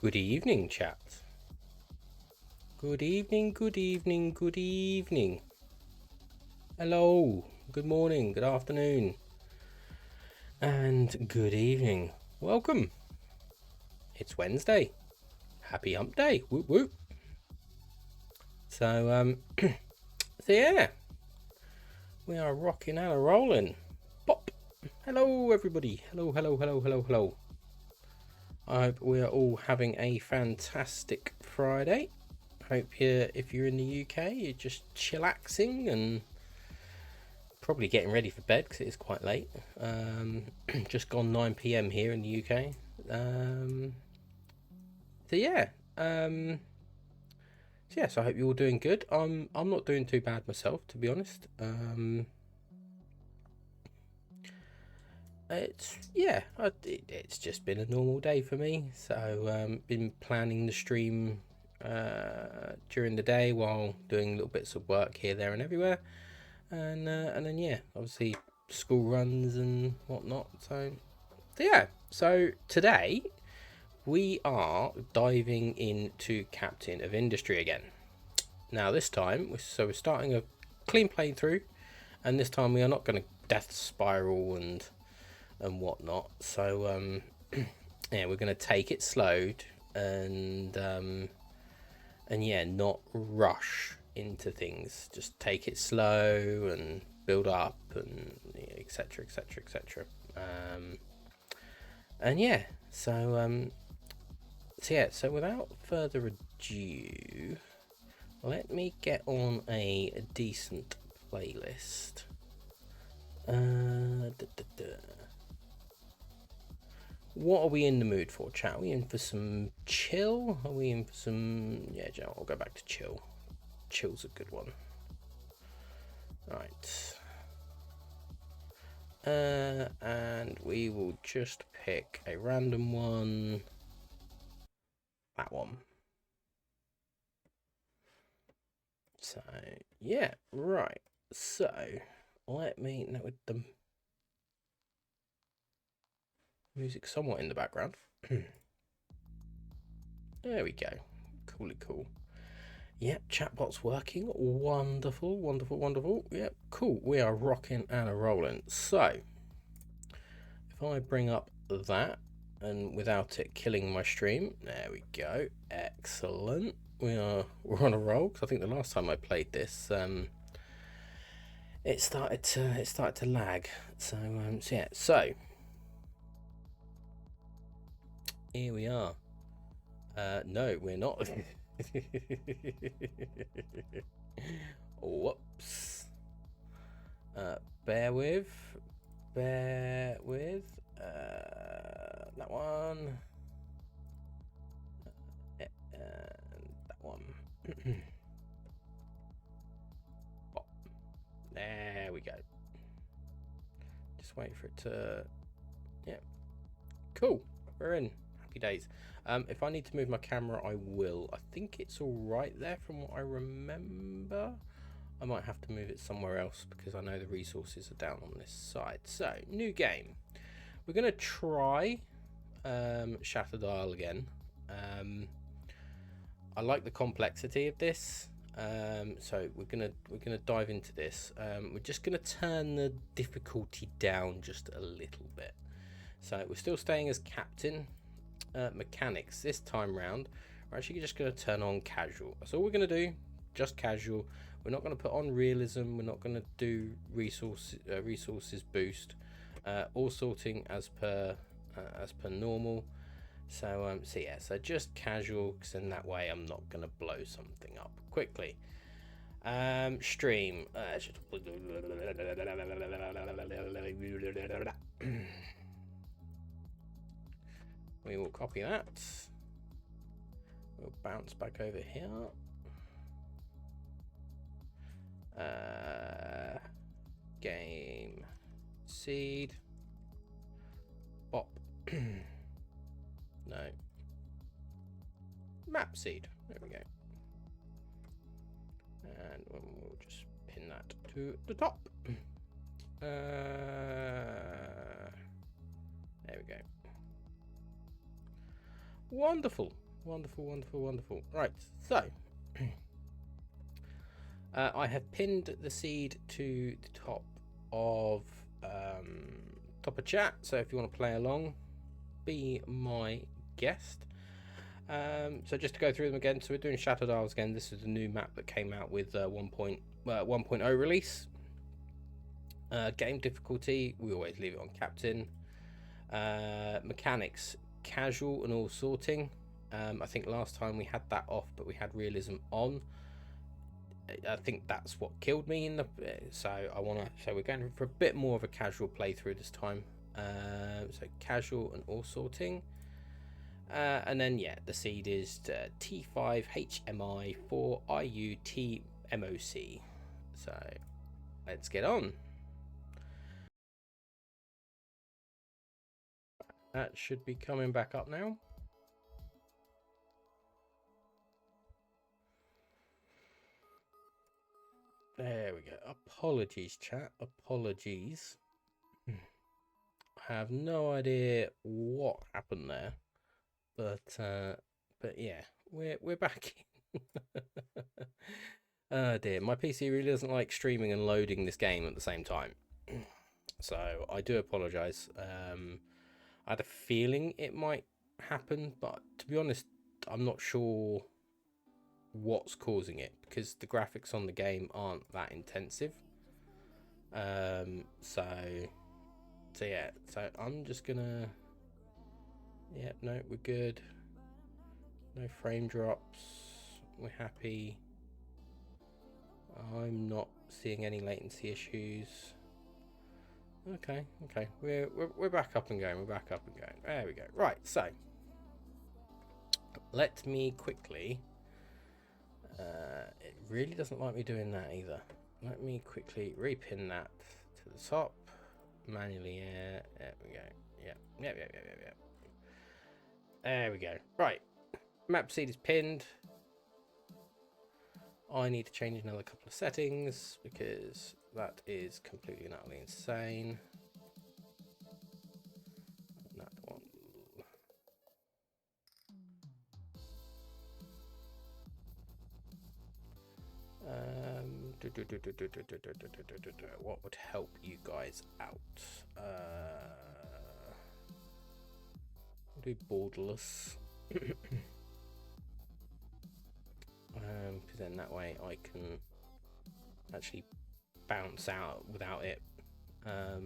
Good evening, chat. Good evening, good evening, good evening. Hello, good morning, good afternoon, and good evening. Welcome. It's Wednesday. Happy hump day. Whoop whoop. So, yeah, we are rocking and a rolling. Pop. Hello, everybody. Hello, hello, hello, hello, hello. I hope we are all having a fantastic Friday. Hope if you're in the UK, you're just chillaxing and probably getting ready for bed because it is quite late. Just gone 9 p.m. here in the UK. So yeah. So I hope you're all doing good. I'm not doing too bad myself, to be honest. It's just been a normal day for me. So been planning the stream during the day while doing little bits of work here, there, and everywhere. And then yeah, obviously school runs and whatnot. So today we are diving into Captain of Industry again. Now this time, we're starting a clean playthrough, and this time we are not going to death spiral and whatnot. So yeah, we're going to take it slowed and yeah, not rush into things. Just take it slow and build up and etc, etc, etc. And yeah, so without further ado, let me get on a decent playlist. What are we in the mood for, chat? Are we in for some chill? Are we in for some... Yeah, Joe, I'll go back to chill. Chill's a good one. Right. And we will just pick a random one. That one. So, yeah, right. So, let me know with the music somewhat in the background. There we go. Cool. Yep, chatbot's working. Wonderful, wonderful, wonderful. Yep, cool. We are rocking and a rolling. So, if I bring up that and without it killing my stream, there we go. Excellent. We're on a roll because I think the last time I played this, it started to lag. So here we are. No, we're not. Whoops. Bear with. That one. And that one. Oh, there we go. Just wait for it to... Yeah. Cool. We're in. Happy days. If I need to move my camera, I will. I think it's all right there from what I remember. I might have to move it somewhere else because I know the resources are down on this side. So, new game. We're going to try Shattered Isle again. I like the complexity of this. So we're gonna dive into this. We're just gonna turn the difficulty down just a little bit. So we're still staying as captain. Mechanics this time round, we're actually just going to turn on casual. That's all we're going to do, just casual. We're not going to put on realism. We're not going to do resources boost. All sorting as per normal. So so just casual, because in that way I'm not going to blow something up quickly. Stream. We will copy that. We'll bounce back over here. Game seed. Bop. No. Map seed. There we go. And we'll just pin that to the top. There we go. Wonderful. Wonderful, wonderful, wonderful. Right, so I have pinned the seed to the top of chat. So if you want to play along, be my guest. So just to go through them again, so we're doing Shattered Isles again. This is a new map that came out with 1.0 release. Game difficulty, we always leave it on captain. Mechanics, casual and all sorting. I think last time we had that off, but we had realism on. I think that's what killed me in the. So we're going for a bit more of a casual playthrough this time. So casual and all sorting. And then yeah, the seed is T5 HMI 4 IU TMOC. So let's get on. That should be coming back up now. There we go. Apologies, chat. Apologies. I have no idea what happened there, but yeah, we're back in. Oh dear, my PC really doesn't like streaming and loading this game at the same time, so I do apologise. I had a feeling it might happen, but to be honest, I'm not sure what's causing it because the graphics on the game aren't that intensive. So yeah, so I'm just gonna. Yep, no, we're good. No frame drops. We're happy. I'm not seeing any latency issues. Okay, we're back up and going. We're back up and going. There we go. Right, so let me quickly. It really doesn't like me doing that either. Let me quickly repin that to the top. Manually, yeah. There we go. Yep. There we go. Right. Map seed is pinned. I need to change another couple of settings because that is completely and utterly insane. That one. What would help you guys out? Do borderless. Because then that way I can actually bounce out without it. I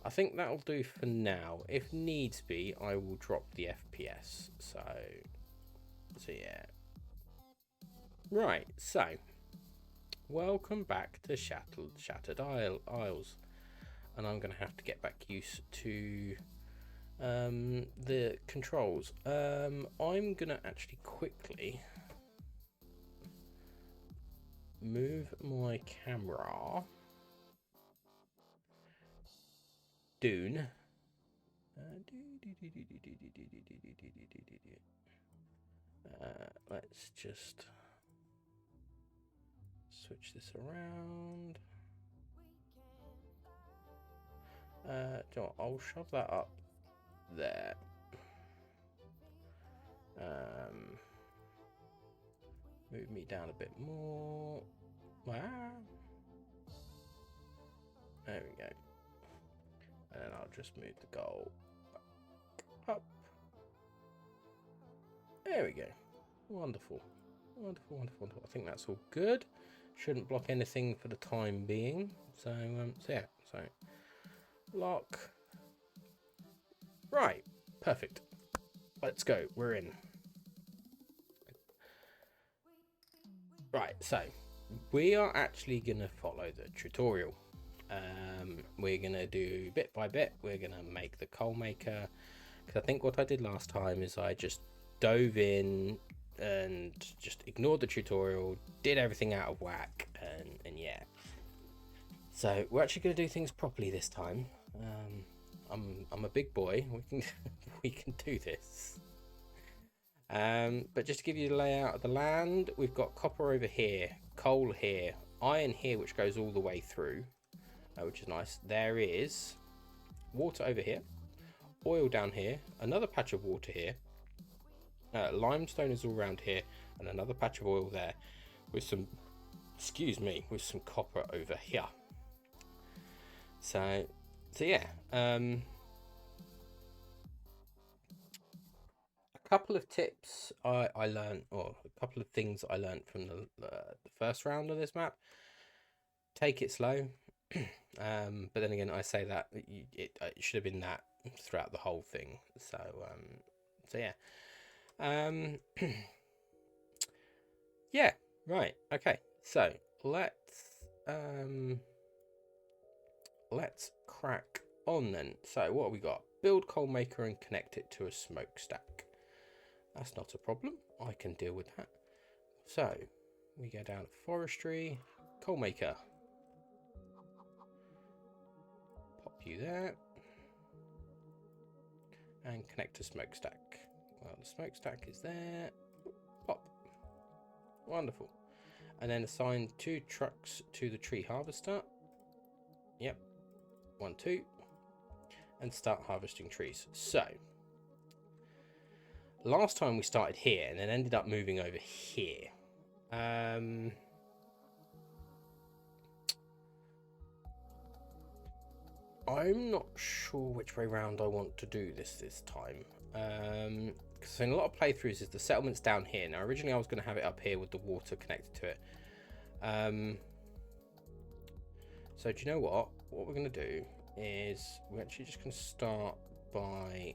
think that'll do for now. If needs be, I will drop the FPS. So yeah. Right, so welcome back to Shattered Isles, and I'm going to have to get back used to the controls. I'm going to actually quickly move my camera down. Let's just switch this around. I'll shove that up there. Move me down a bit more. Wow. There we go. And then I'll just move the goal up. There we go. Wonderful. Wonderful. I think that's all good. Shouldn't block anything for the time being. So yeah. So lock. Right. Perfect. Let's go. We're in. Right. So we are actually going to follow the tutorial. We're going to do bit by bit. We're going to make the coal maker. Because I think what I did last time is I just dove in and just ignored the tutorial, did everything out of whack, and yeah. So we're actually going to do things properly this time. I'm a big boy. We can do this. But just to give you the layout of the land, we've got copper over here, coal here, iron here, which goes all the way through, which is nice. There is water over here, oil down here, another patch of water here, Limestone is all around here, and another patch of oil there, with some, excuse me, with some copper over here. So yeah. A couple of tips I learned, or a couple of things I learned from the first round of this map. Take it slow. But then again, I say that it should have been that throughout the whole thing. So yeah. Yeah, right, okay, so let's crack on then. So what have we got? Build coal maker and connect it to a smokestack. That's not a problem, I can deal with that. So we go down to forestry, coal maker, pop you there, and connect to smokestack. Well, the smokestack is there, pop. Wonderful. And then assign 2 trucks to the tree harvester. Yep. 1, 2. And start harvesting trees. So, last time we started here and then ended up moving over here. I'm not sure which way round I want to do this time. Because in a lot of playthroughs is the settlement's down here. Now originally I was going to have it up here with the water connected to it. So do you know what we're going to do is we're actually just going to start by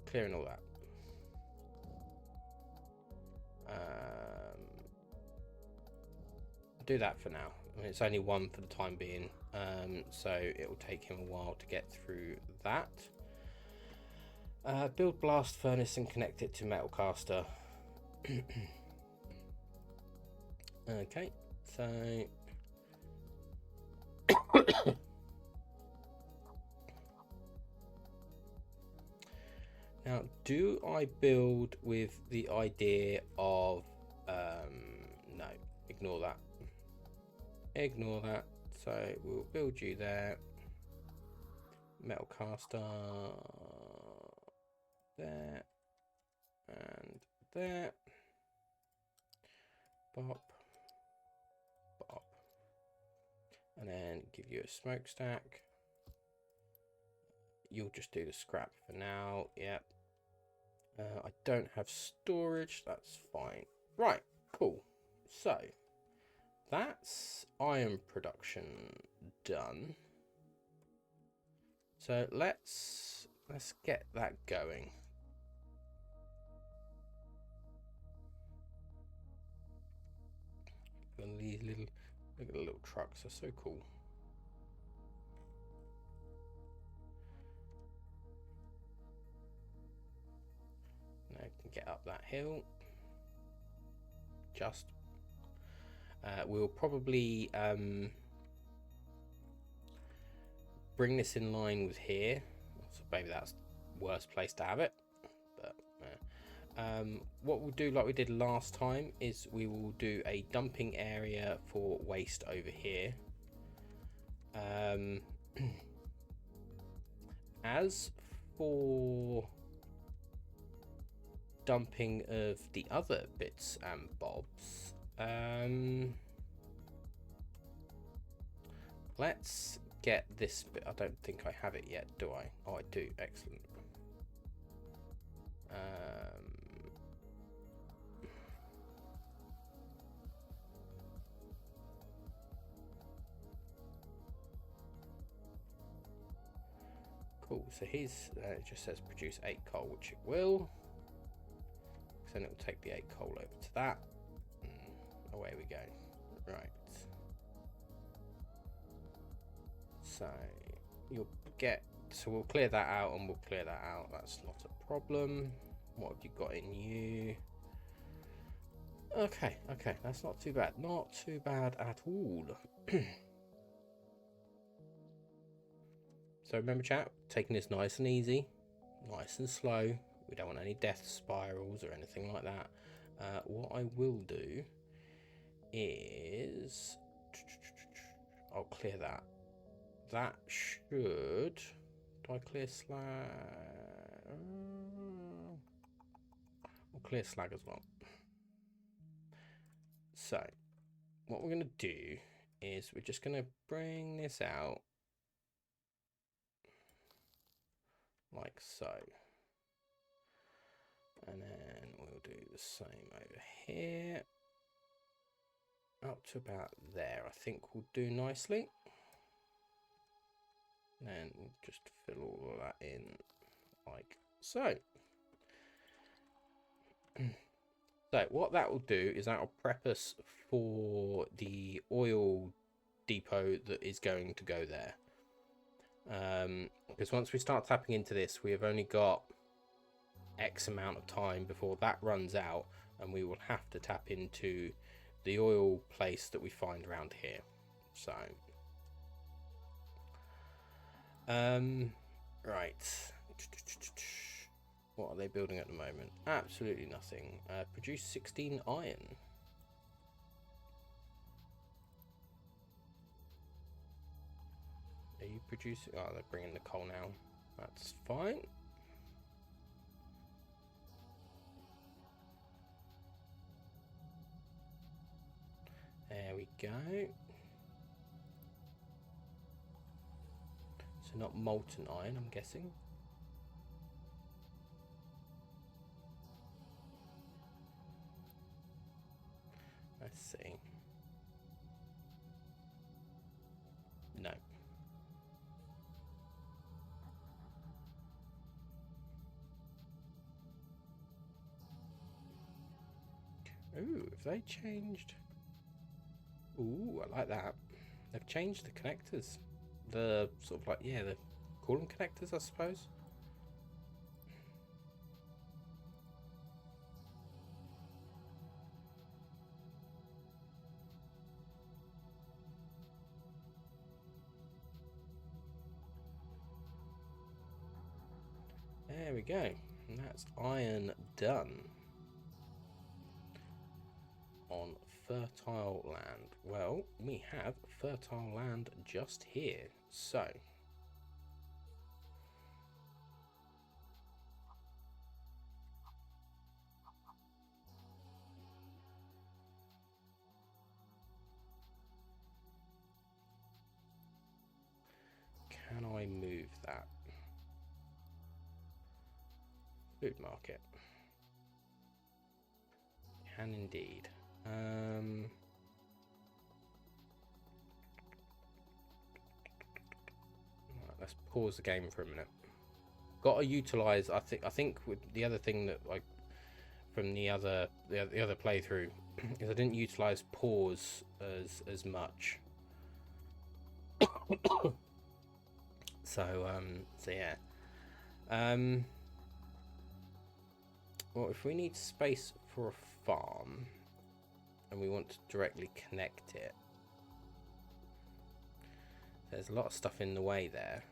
clearing all that. Do that for now. I mean, it's only 1 for the time being, so it will take him a while to get through that. Build blast furnace and connect it to metal caster. Okay, so now do I build with the idea of no, ignore that. Ignore that. So we'll build you there. Metal caster there and there. Bop. Bop. And then give you a smokestack. You'll just do the scrap for now. Yep. I don't have storage. That's fine. Right. Cool. So that's iron production done. So let's get that going. Look at these look at the little trucks, they're so cool. Now I can get up that hill. Just we'll probably bring this in line with here. So maybe that's the worst place to have it. But what we'll do, like we did last time, is we will do a dumping area for waste over here. As for dumping of the other bits and bobs, let's get this bit. I don't think I have it yet, do I? Oh, I do. Excellent. Cool. So here's it just says produce 8 coal, which it will. So then it will take the 8 coal over to that. Away we go. Right. So you'll get. So we'll clear that out, and we'll clear that out. That's not a problem. What have you got in you? Okay, okay, that's not too bad. Not too bad at all. So remember, chat, taking this nice and easy, nice and slow. We don't want any death spirals or anything like that. What I will do is I'll clear that. That should. Do I clear slash? We'll clear slag as well. So what we're going to do is we're just going to bring this out like so. And then we'll do the same over here. Up to about there, I think will do nicely. And just fill all of that in like so. So what that will do is that will prep us for the oil depot that is going to go there. Because once we start tapping into this, we have only got X amount of time before that runs out, and we will have to tap into the oil place that we find around here. So right, what are they building at the moment? Absolutely nothing. Produce 16 iron. Are you producing? Oh, they're bringing the coal now. That's fine. There we go. So not molten iron, I'm guessing. Let's see. No. Ooh, have they changed? Ooh, I like that. They've changed the connectors. The sort of like, yeah, the call them connectors, I suppose. There we go. And that's iron done. On fertile land. Well, we have fertile land just here. So can I move that? Food market. Can indeed. Right, let's pause the game for a minute. Got to utilize. I think with the other thing that like from the other playthrough is I didn't utilize pause as much. So yeah. Well, if we need space for a farm and we want to directly connect it, there's a lot of stuff in the way there.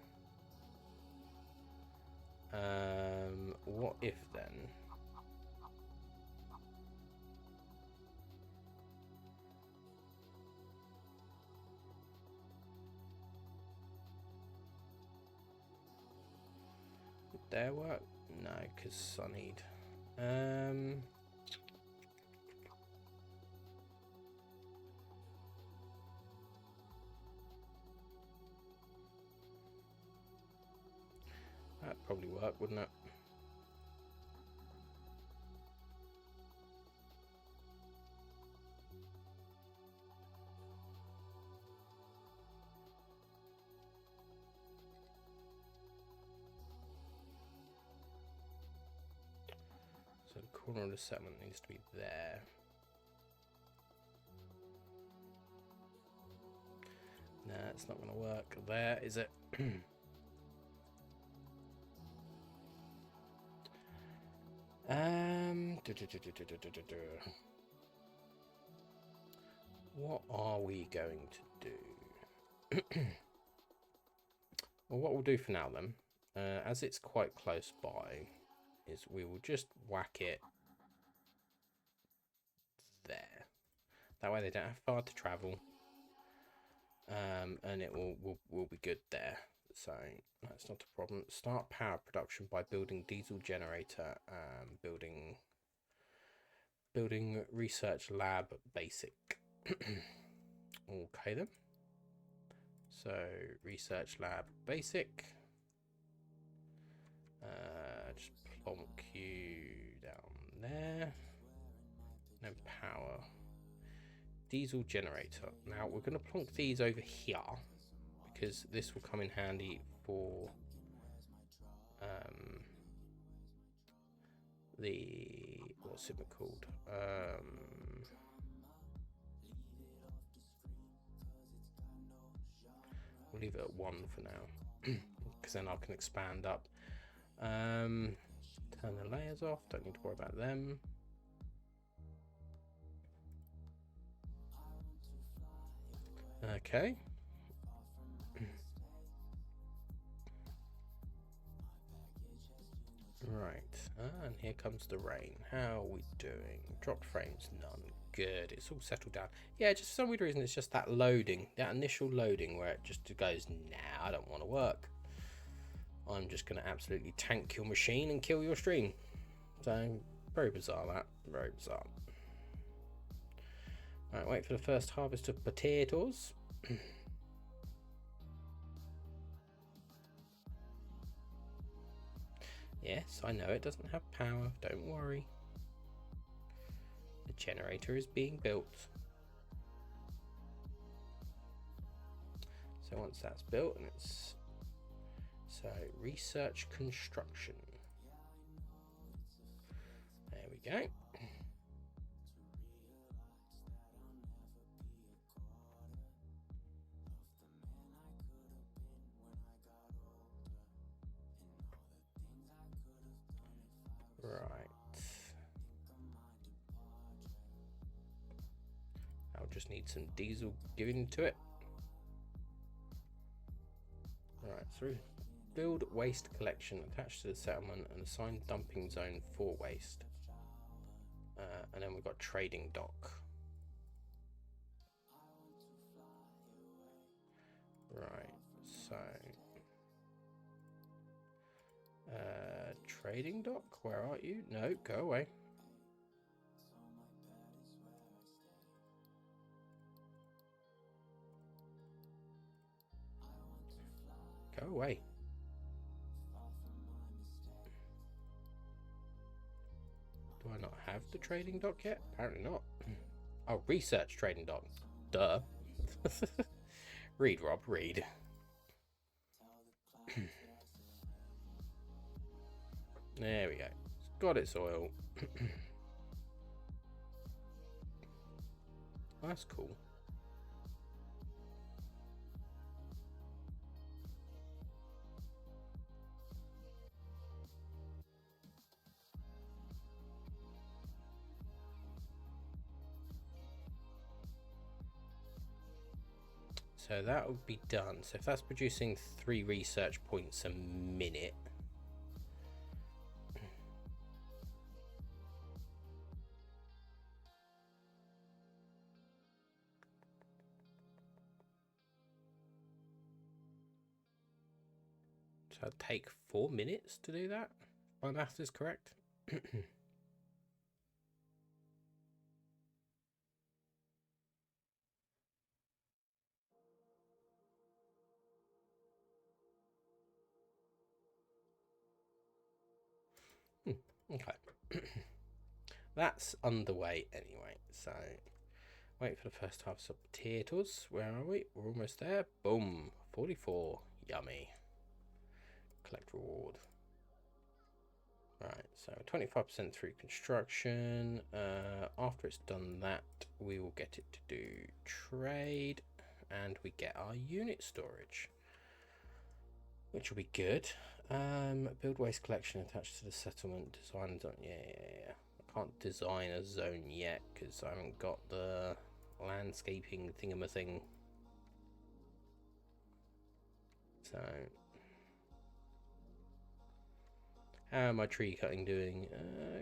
What if then? Would there work? No, because I need. That'd probably work, wouldn't it? So the corner of the settlement needs to be there. Nah, it's not going to work there, is it? What are we going to do? Well, what we'll do for now then, as it's quite close by, is we will just whack it there. That way they don't have far to travel, and it will be good there. So that's not a problem. Start power production by building diesel generator. Building research lab basic. Okay then. So research lab basic. Just plonk you down there. No power. Diesel generator. Now we're going to plonk these over here because this will come in handy for the, what's it called? We'll leave it at 1 for now because then I can expand up. Turn the layers off, don't need to worry about them. Okay. Right, and here comes the rain. How are we doing? Dropped frames, none. Good, it's all settled down. Yeah, just for some weird reason, it's just that loading, that initial loading where it just goes, nah, I don't want to work. I'm just going to absolutely tank your machine and kill your stream. So, very bizarre that, very bizarre. Alright, wait for the first harvest of potatoes. Yes, I know it doesn't have power, don't worry. The generator is being built. So once that's built, and it's... So, research construction. There we go. Right. I'll just need some diesel given to it. Right, so build waste collection attached to the settlement and assign dumping zone for waste. And then we've got trading dock. Right, so trading dock, where are you? No, go away. Go away. Do I not have the trading dock yet? Apparently not. Oh, research trading dock. Duh. Read, Rob, read. There we go. It's got its oil. That's cool. So that would be done. So if that's producing 3 research points a minute. So it'll take 4 minutes to do that. If my math is correct. Okay. That's underway anyway. So wait for the first harvest of potatoes. Where are we? We're almost there. Boom. 44. Yummy. Collect reward. Right, so 25% through construction. After it's done that, we will get it to do trade, and we get our unit storage, which will be good. Build waste collection attached to the settlement. Design zone. Yeah. I can't design a zone yet because I haven't got the landscaping thingamathing. So. How am my tree cutting doing?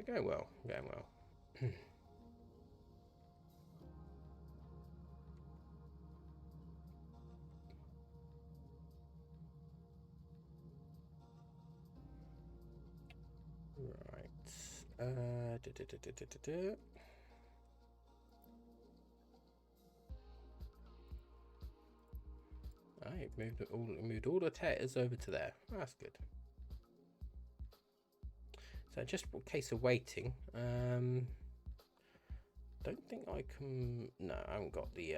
Going well, going well. I moved all the taters over to there. That's good. So just in case of waiting, don't think I can. No, I haven't got the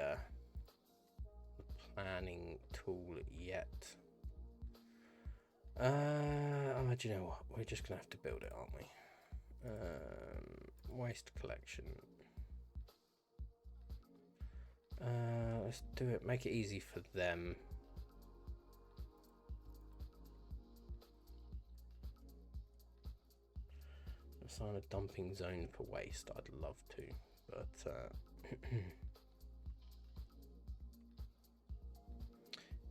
planning tool yet. Oh, do you know what? We're just gonna have to build it, aren't we? Waste collection. Let's do it. Make it easy for them. Assign a dumping zone for waste. I'd love to, but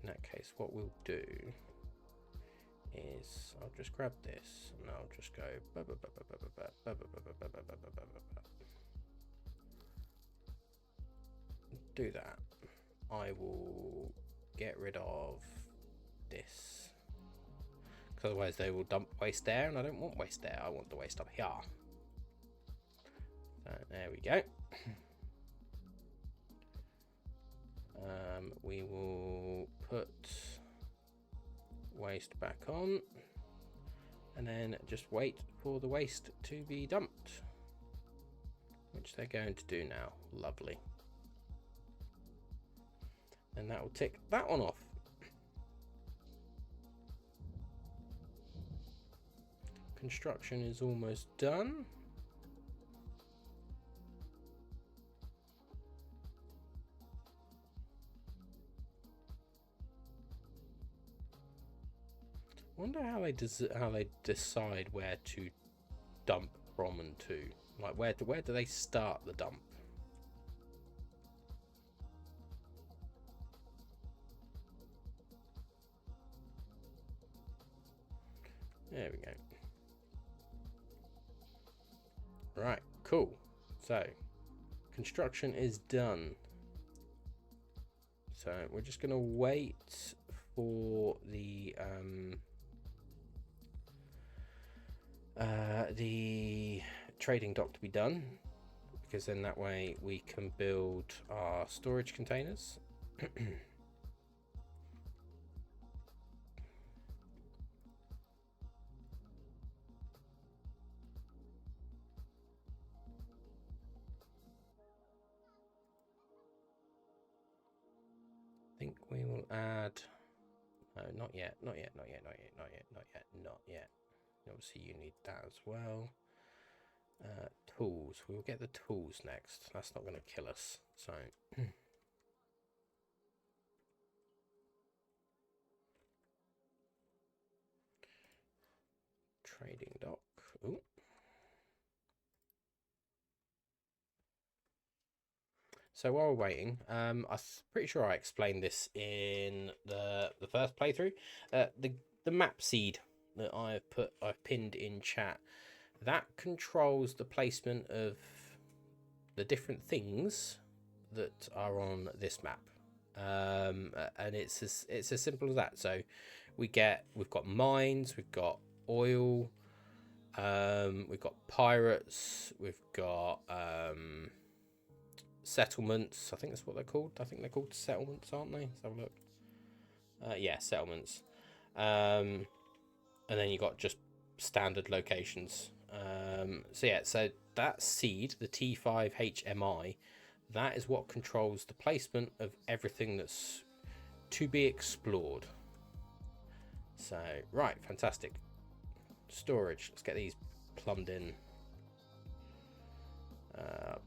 in that case, what we'll do is I'll just grab this and I'll just go do that. I will get rid of this because otherwise they will dump waste there, and I don't want waste there. I want the waste up here. So there we go. We will put waste back on and then just wait for the waste to be dumped, which they're going to do now. Lovely. And that will tick that one off. Construction is almost done. Wonder how they decide where to dump from and to. Like where do they start the dump? There we go. Right, cool. So construction is done. So we're just gonna wait for the trading dock to be done, because then that way we can build our storage containers. I think we will add, no, not yet. Obviously you need that as well. Tools, we'll get the tools next. That's not going to kill us. So trading dock. Ooh. So while we're waiting, I'm pretty sure I explained this in the first playthrough. The map seed that I've pinned in chat, that controls the placement of the different things that are on this map, and it's as simple as that. So we've got mines, we've got oil, we've got pirates, we've got settlements. I think that's what they're called. I think they're called settlements, aren't they? Let's have a look. Yeah, settlements. And then you got just standard locations. So yeah, so that seed, the T5HMI, that is what controls the placement of everything that's to be explored. So right, fantastic. Storage. Let's get these plumbed in.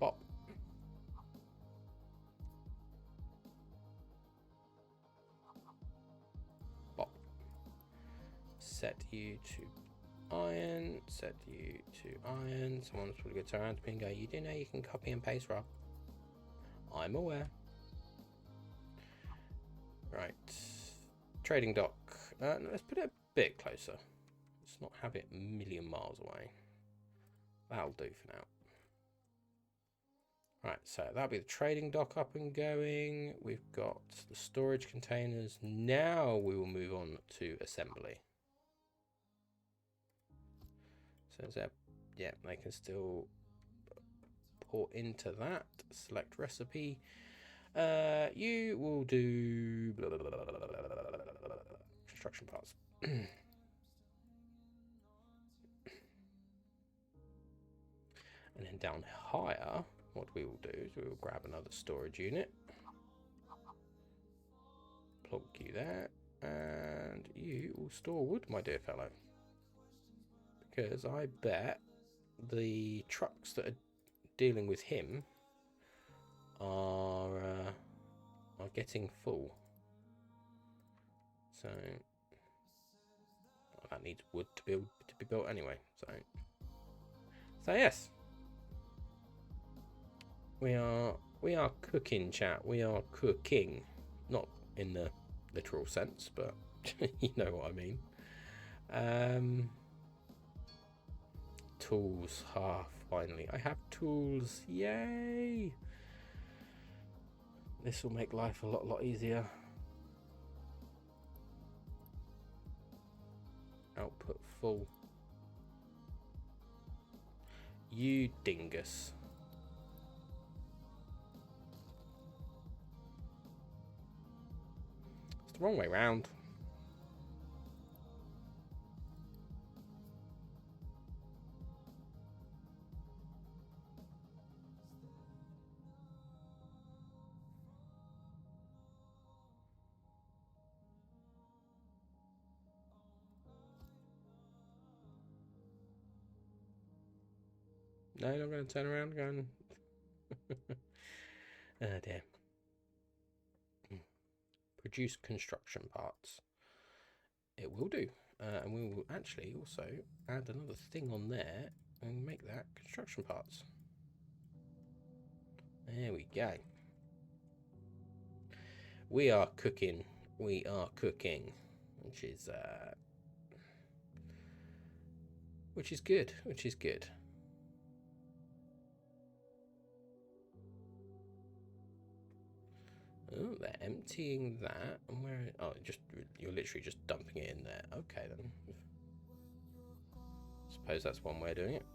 Bop. Set you to iron, set you to iron. Someone's probably going to turn around to me and go, you do know you can copy and paste, Rob? I'm aware. Right. Trading dock. Let's put it a bit closer. Let's not have it a million miles away. That'll do for now. Right, so that'll be the trading dock up and going. We've got the storage containers. Now we will move on to assembly. So is there yeah, they can still port into that. Select recipe. You will do construction parts. And then down higher, what we will do is we will grab another storage unit. Plonk you there. And you will store wood, my dear fellow. Because I bet the trucks that are dealing with him are getting full. So that needs wood to be built anyway. So yes, we are cooking, chat. We are cooking, not in the literal sense, but you know what I mean. Tools. Finally, I have tools. Yay! This will make life a lot easier. Output full. You dingus. It's the wrong way round. No, you're not going to turn around going. Oh dear. Produce construction parts. It will do. And we will actually also add another thing on there and make that construction parts. There we go. We are cooking. We are cooking, which is good. Which is good. Oh, they're emptying that. And where? Oh, you're literally just dumping it in there. Okay then. Suppose that's one way of doing it.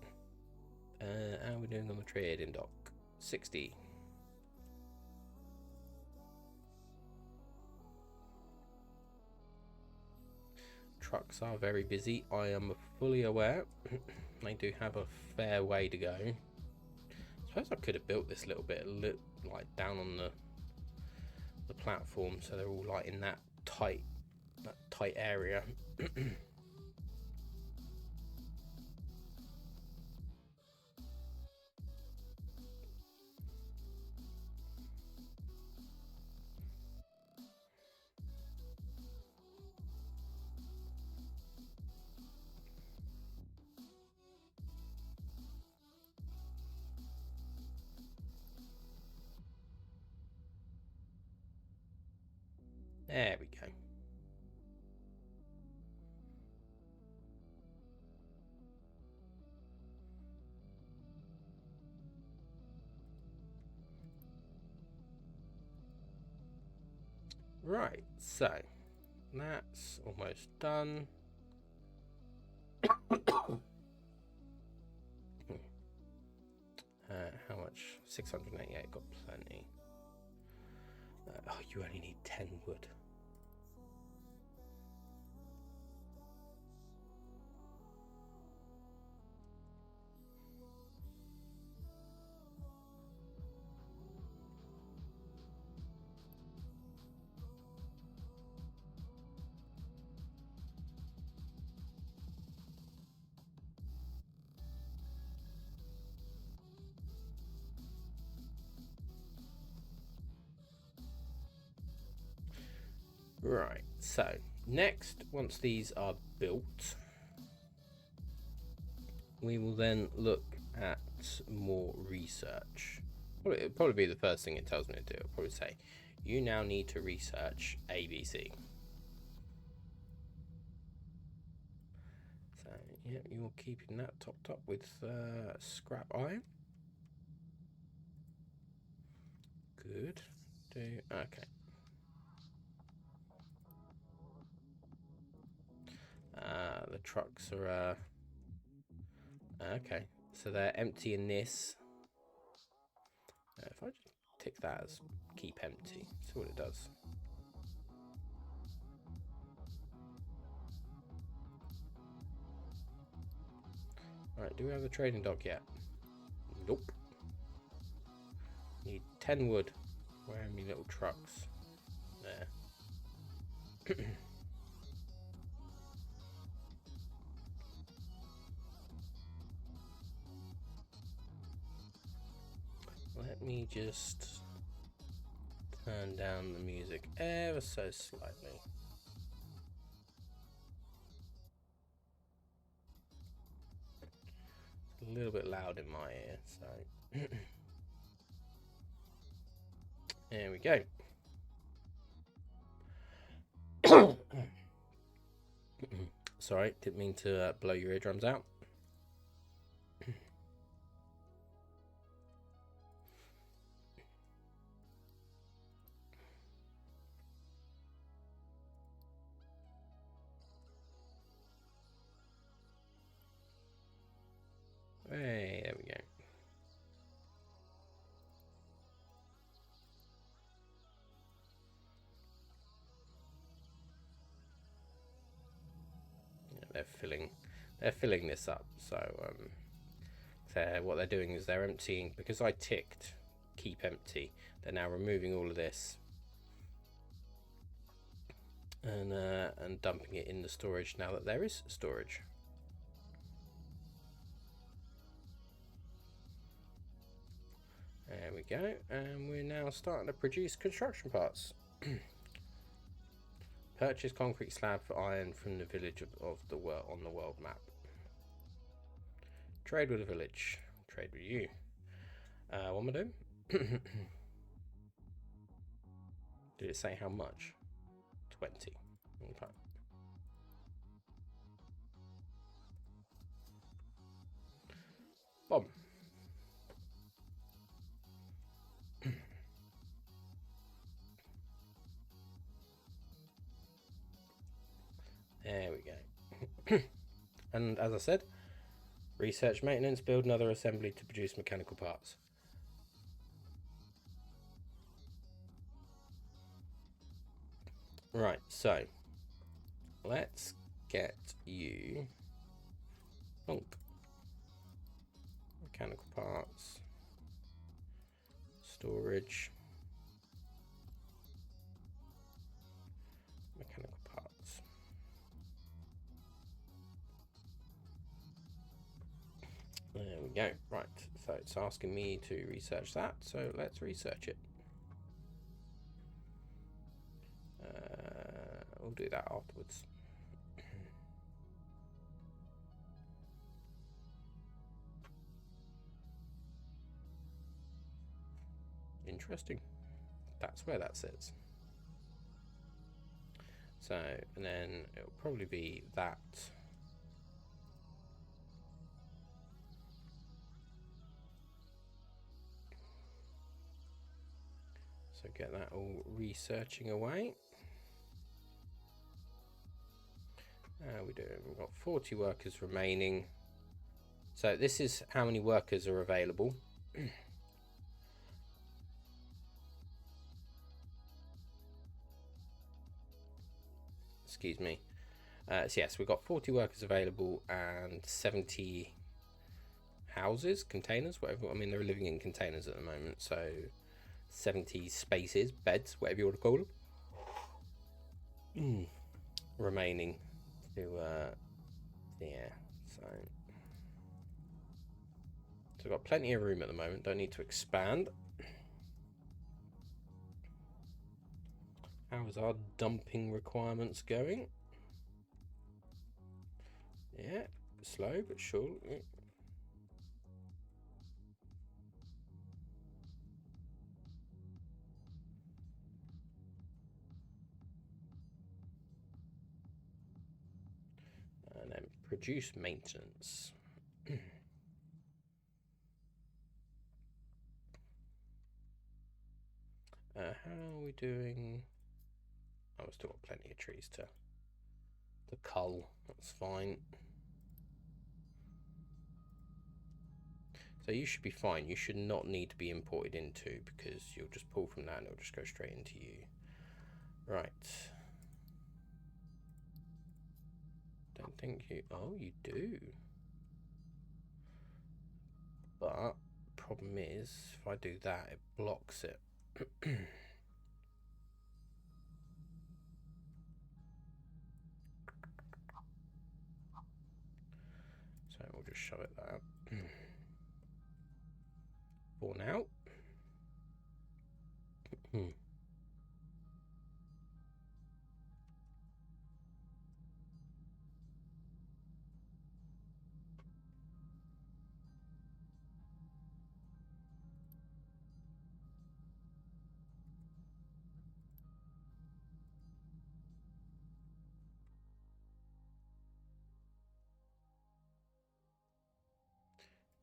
How are we doing on the trading dock? 60. Trucks are very busy. I am fully aware. They do have a fair way to go. I suppose I could have built this little bit, like down on the platform, so they're all like in that tight area. There we go. Right, so that's almost done. How much? 688, got plenty. Oh, you only need 10 wood. Right, so next, once these are built, we will then look at more research. It'll probably be the first thing it tells me to do. It'll probably say, you now need to research ABC. So, yeah, you're keeping that topped up with scrap iron. Good. Okay. The trucks are Okay, so they're emptying this. If I just tick that as keep empty, see what it does. Alright, do we have the trading dock yet? Nope. Need 10 wood. Where are my little trucks? There. Let me just turn down the music ever so slightly. It's a little bit loud in my ear, so there we go. Sorry, didn't mean to blow your eardrums out. Hey, there we go. Yeah, they're filling this up. So what they're doing is they're emptying, because I ticked keep empty. They're now removing all of this and dumping it in the storage now that there is storage. There we go, and we're now starting to produce construction parts. Purchase concrete slab for iron from the village of the world on the world map. Trade with a village. Trade with you. What am I doing? Did it say how much? 20. Okay. Bomb. There we go. And as I said, research maintenance, build another assembly to produce mechanical parts. Right, so let's get you mechanical parts, storage, mechanical parts. There we go. Right, so it's asking me to research that, so let's research it. We'll do that afterwards. Interesting. That's where that sits. So, and then it'll probably be that. So get that all researching away. How are we doing? We've got 40 workers remaining. So this is how many workers are available. Excuse me. So yes, we've got 40 workers available and 70 houses, containers, whatever. I mean, they're living in containers at the moment. So 70 spaces, beds, whatever you want to call them, remaining to yeah. So we've got plenty of room at the moment. Don't need to expand. How is our dumping requirements going? Yeah, slow but sure. Yeah. And then produce maintenance. How are we doing? Oh, we've still got plenty of trees to cull. That's fine. So you should be fine. You should not need to be imported into, because you'll just pull from that and it'll just go straight into you. Right. Don't think you... Oh, you do. But problem is, if I do that, it blocks it. So we'll just shove it there. For now.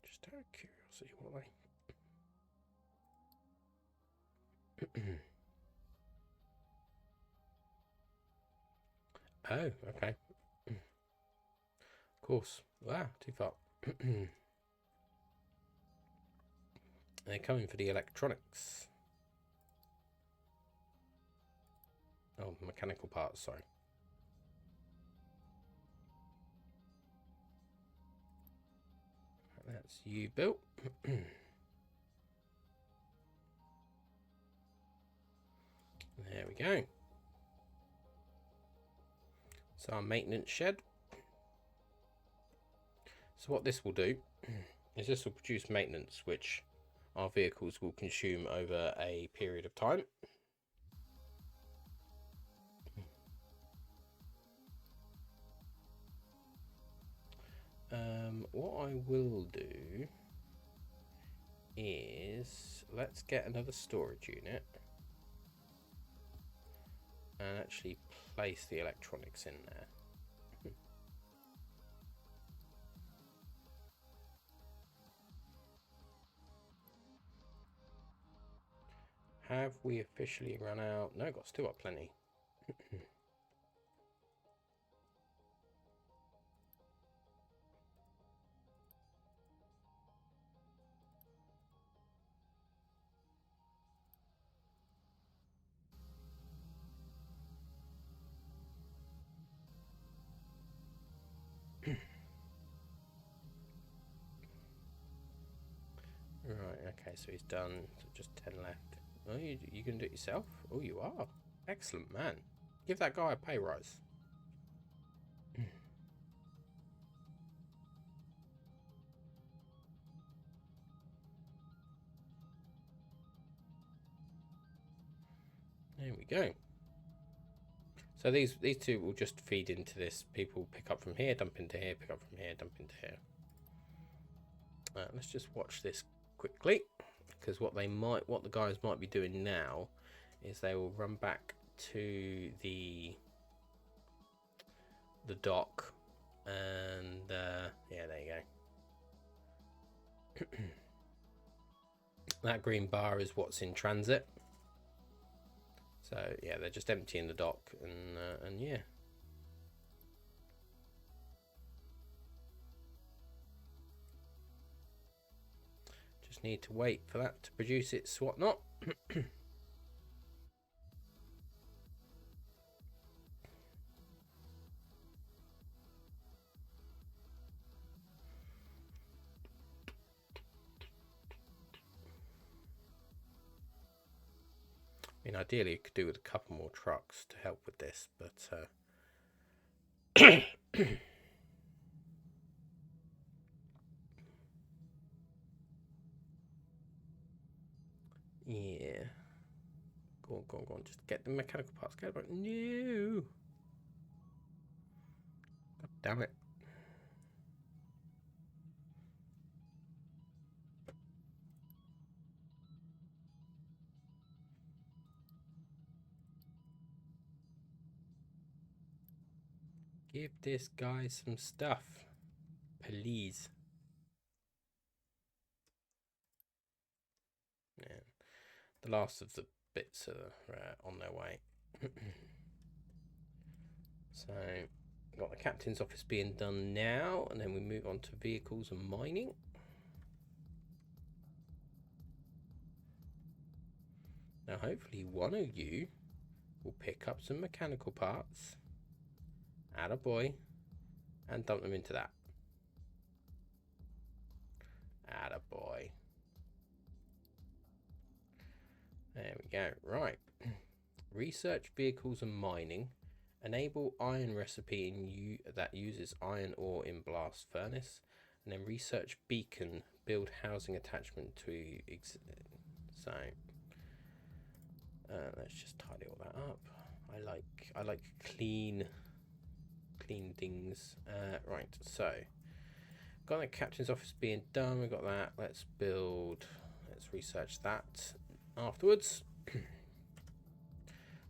Just out of curiosity, what are they? Oh, okay. Of course. Wow, too far. They're coming for the electronics. Oh, mechanical parts, sorry. That's you built. There we go. So our maintenance shed. So what this will do is this will produce maintenance which our vehicles will consume over a period of time. What I will do is let's get another storage unit and actually place the electronics in there. Have we officially run out? No, still got plenty. Right, okay, so he's done. So just 10 left. Oh, you can do it yourself? Oh, you are. Excellent, man. Give that guy a pay rise. There we go. So these two will just feed into this. People pick up from here, dump into here, pick up from here, dump into here. Let's just watch this quickly, because what the guys might be doing now is they will run back to the dock, and yeah, there you go. That green bar is what's in transit. So yeah, they're just emptying the dock, and yeah. Just need to wait for that to produce its whatnot. I mean, ideally, you could do with a couple more trucks to help with this, but yeah. Go on. Just get the mechanical parts. Get it. No. God damn it. Give this guy some stuff, please. Yeah. The last of the bits are on their way. So, got the captain's office being done now, and then we move on to vehicles and mining. Now hopefully one of you will pick up some mechanical parts, attaboy, and dump them into that. Attaboy. There we go. Right. Research vehicles and mining. Enable iron recipe that uses iron ore in blast furnace. And then research beacon. Build housing attachment to so let's just tidy all that up. I like clean things. Right, so got the captain's office being done. We got that. Let's research that afterwards.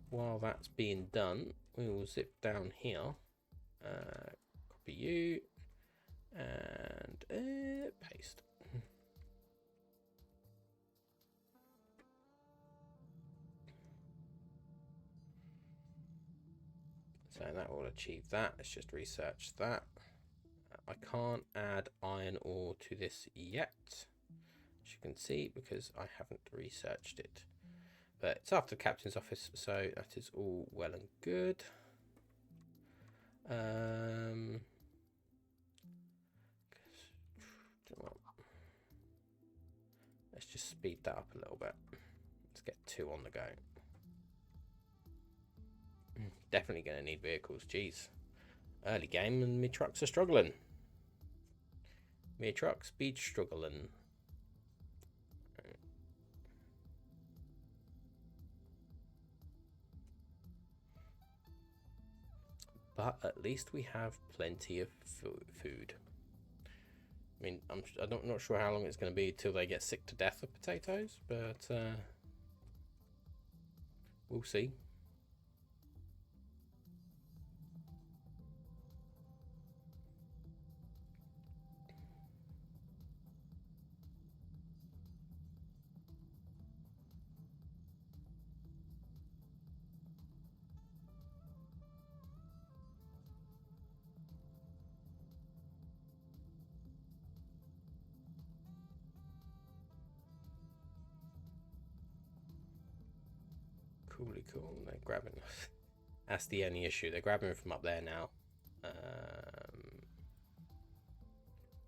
While that's being done, we will zip down here, copy you, and paste. So that will achieve that. Let's just research that. I can't add iron ore to this yet, as you can see, because I haven't researched it. But it's after the captain's office, so that is all well and good. Let's just speed that up a little bit. Let's get 2 on the go. Definitely going to need vehicles. Jeez. Early game and me trucks are struggling. Me trucks be struggling. But at least we have plenty of food. I mean, I'm not sure how long it's going to be till they get sick to death of potatoes, but we'll see. Coolly cool. They're grabbing. That's the only issue. They're grabbing from up there now.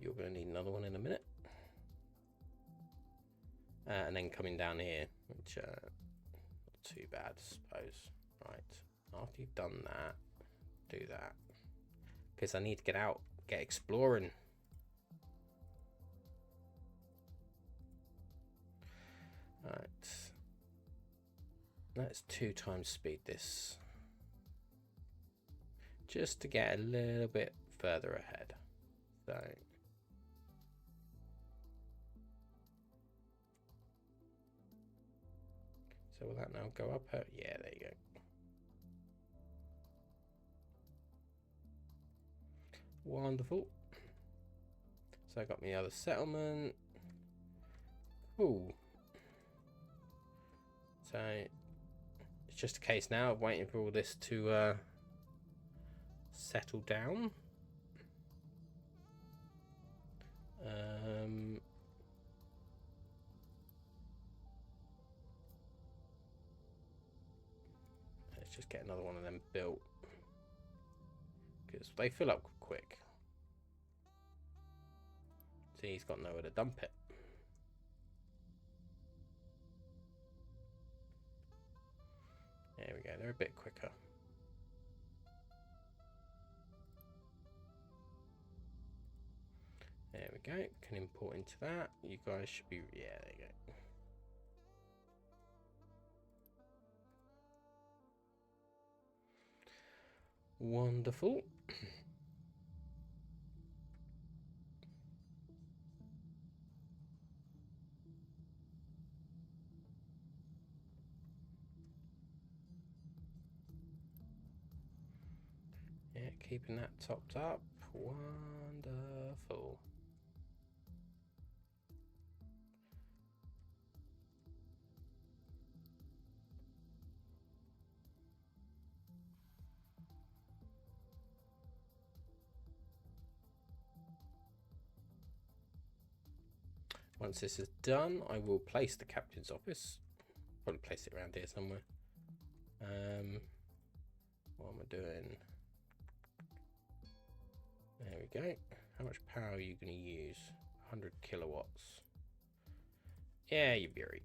You're going to need another one in a minute. And then coming down here, which not too bad, I suppose. Right. After you've done that, do that. Because I need to get out, get exploring. Right. Let's 2 times speed this. Just to get a little bit further ahead. So will that now go up? Yeah, there you go. Wonderful. So I got my other settlement. Cool. So it's just a case now of waiting for all this to settle down. Let's just get another one of them built, because they fill up quick. See, he's got nowhere to dump it. There we go, they're a bit quicker. There we go, can import into that. You guys should be, yeah, there you go. Wonderful. Yeah, keeping that topped up. Wonderful. Once this is done, I will place the captain's office. probably place it around here somewhere. What am I doing? There we go. How much power are you going to use? 100 kilowatts. Yeah, you'd be right.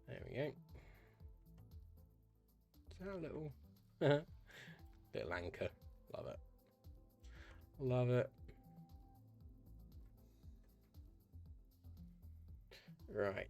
There we go. Is that a little little anchor? Love it. Love it. Right.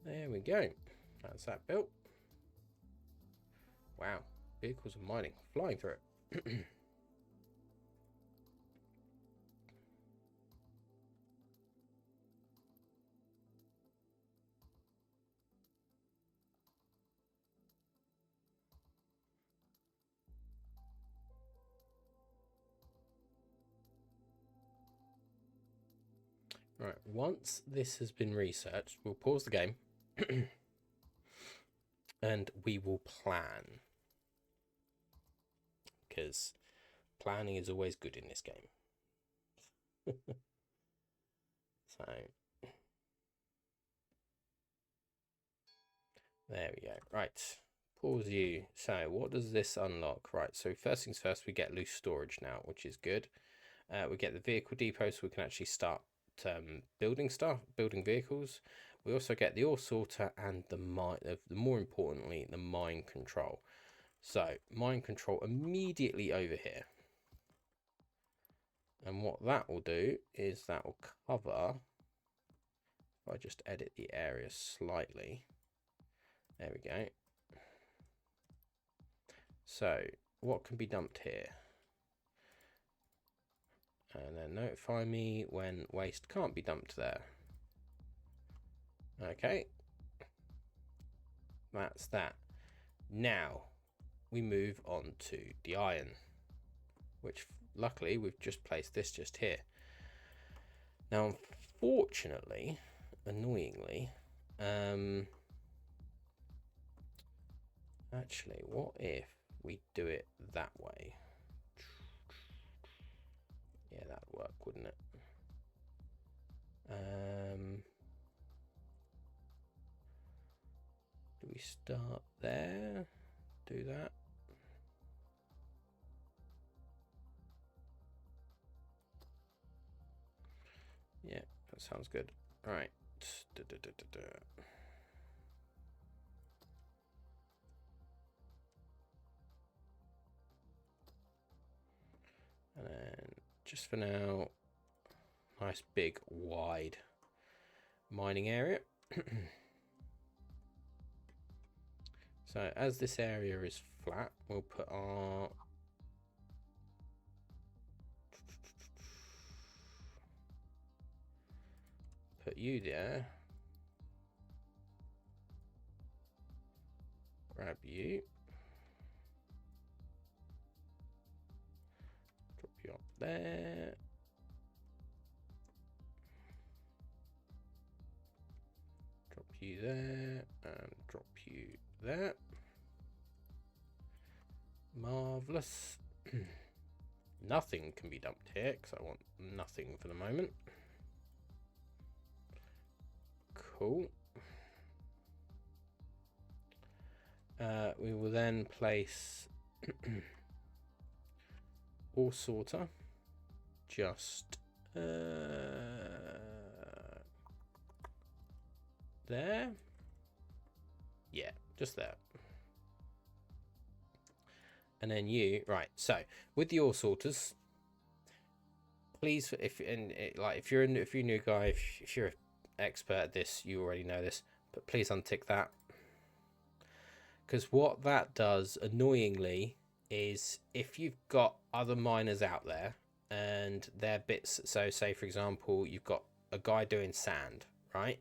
There we go. That's that built. Wow. Vehicles are mining, flying through it. Right, once this has been researched, we'll pause the game and we will plan. Because planning is always good in this game. So, there we go. Right, pause you. So, what does this unlock? Right, so first things first, we get loose storage now, which is good. We get the vehicle depot, so we can actually start building stuff, building vehicles. We also get the ore sorter and the more importantly, the mine control. So mine control immediately over here. And what that will do is that will cover, if I just edit the area slightly, there we go. So what can be dumped here? And then notify me when waste can't be dumped there. Okay. That's that. Now we move on to the iron, which luckily we've just placed this just here. Now, unfortunately, annoyingly, actually, what if we do it that way? Yeah, that'd work, wouldn't it? Do we start there? Do that. Yeah, that sounds good. All right. And then just for now, nice big wide mining area. So as this area is flat, we'll put our you there. Grab you. Drop you up there. Drop you there and drop you there. Marvelous. Nothing can be dumped here because I want nothing for the moment. Cool. We will then place ore sorter just there. Yeah, just there. And then you, right, so with the ore sorters, please, if you're a new guy, if you're an expert at this, you already know this, but please untick that. Because what that does, annoyingly, is if you've got other miners out there and their bits, so say for example, you've got a guy doing sand, right?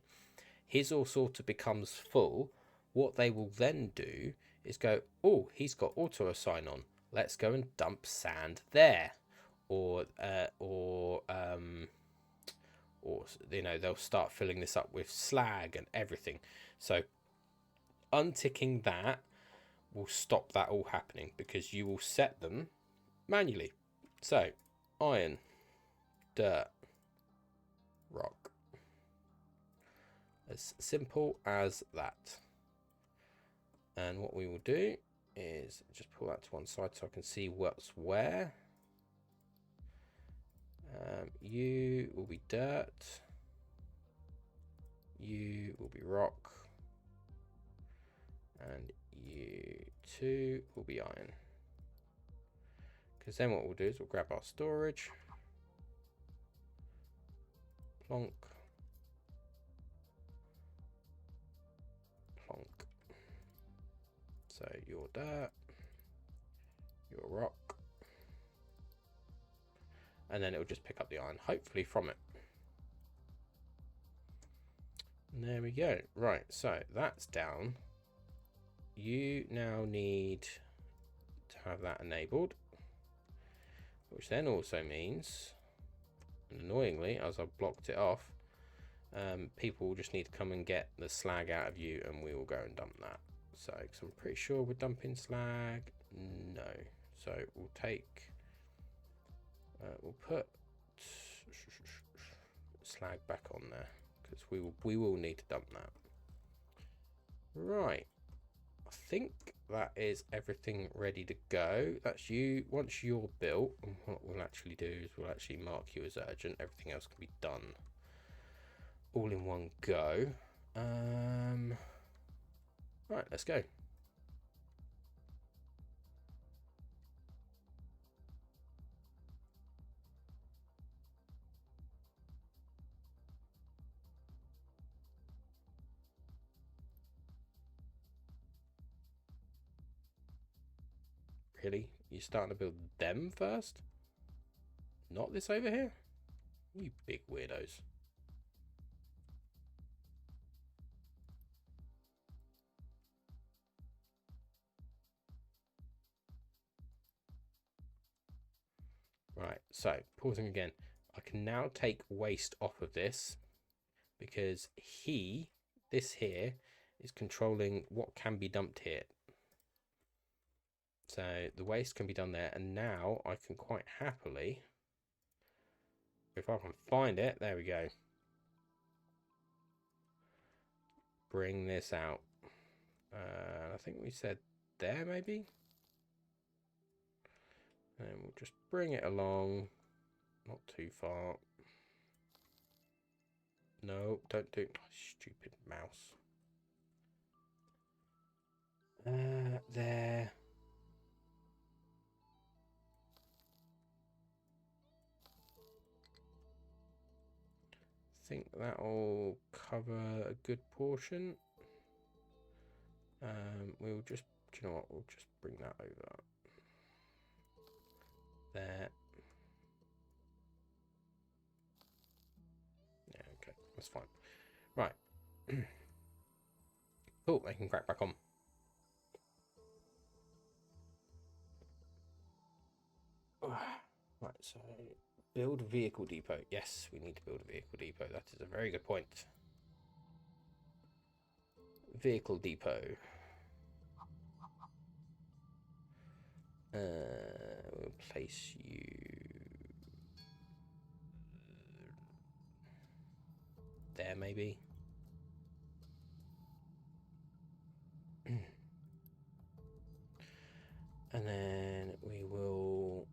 His ore sorter becomes full. What they will then do is go, oh, he's got auto assign on. Let's go and dump sand there. or you know, they'll start filling this up with slag and everything. So unticking that will stop that all happening, because you will set them manually. So iron, dirt, rock, as simple as that. And what we will do is just pull that to one side so I can see what's where. You will be dirt, you will be rock, and you two will be iron. Because then what we'll do is we'll grab our storage, plonk, plonk. So your dirt, your rock, and then it will just pick up the iron, hopefully from it. And there we go. Right, so that's down. You now need to have that enabled, which then also means, and annoyingly, as I've blocked it off, people will just need to come and get the slag out of you, and we will go and dump that. So, because I'm pretty sure we're dumping slag. No. So we'll take, we'll put slag back on there, because we will need to dump that. Right. I think that is everything ready to go. That's you. Once you're built, what we'll actually do is we'll actually mark you as urgent. Everything else can be done all in one go. Right, let's go. Really? You're starting to build them first? Not this over here? You big weirdos. Right, so pausing again. I can now take waste off of this, because this here, is controlling what can be dumped here. So the waste can be done there, and now I can quite happily, if I can find it, there we go, bring this out. I think we said there maybe, and we'll just bring it along, not too far. No, don't do, oh, stupid mouse. There. I think that'll cover a good portion. We'll just, do you know what? We'll just bring that over. There. Yeah, okay, that's fine. Right. Cool, they can crack back on. Right, so build vehicle depot. Yes, we need to build a vehicle depot. That is a very good point. Vehicle depot. We'll place you there, maybe. And then we will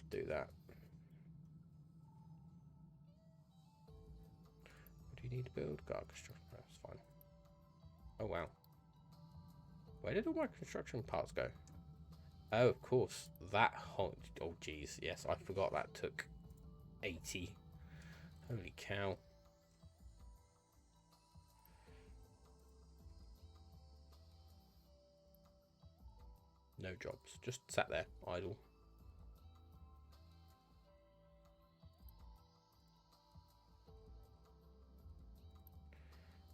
do that. What do you need to build? Guard construction. That's fine. Oh, wow. Where did all my construction parts go? Oh, of course. That whole... Oh, geez. Yes, I forgot that took 80. Holy cow. No jobs. Just sat there, idle.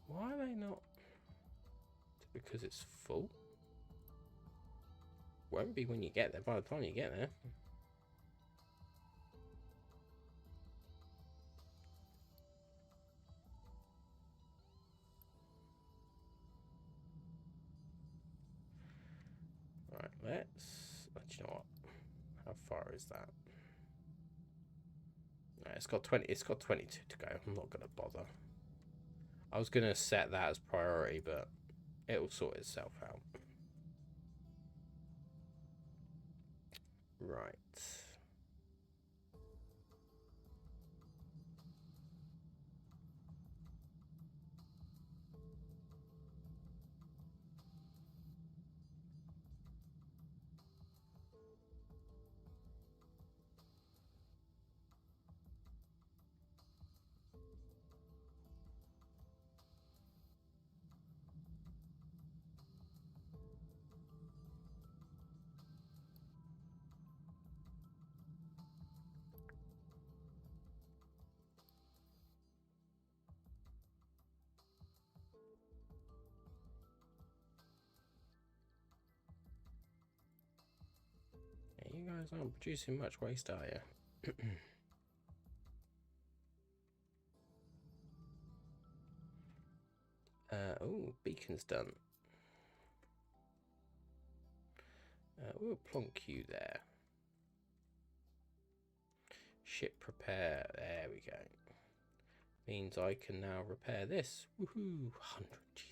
Why are they not? Because it's full? won't be when you get there, by the time you get there. Right, let's... Do you know what? How far is that? No, it's got 20. It's got 22 to go. I'm not gonna bother. I was gonna set that as priority, but it'll sort itself out. Right. Yeah, you guys aren't producing much waste, are you? Oh, beacon's done. We'll plonk you there. Ship repair. There we go. Means I can now repair this. Woohoo! 100. Jesus.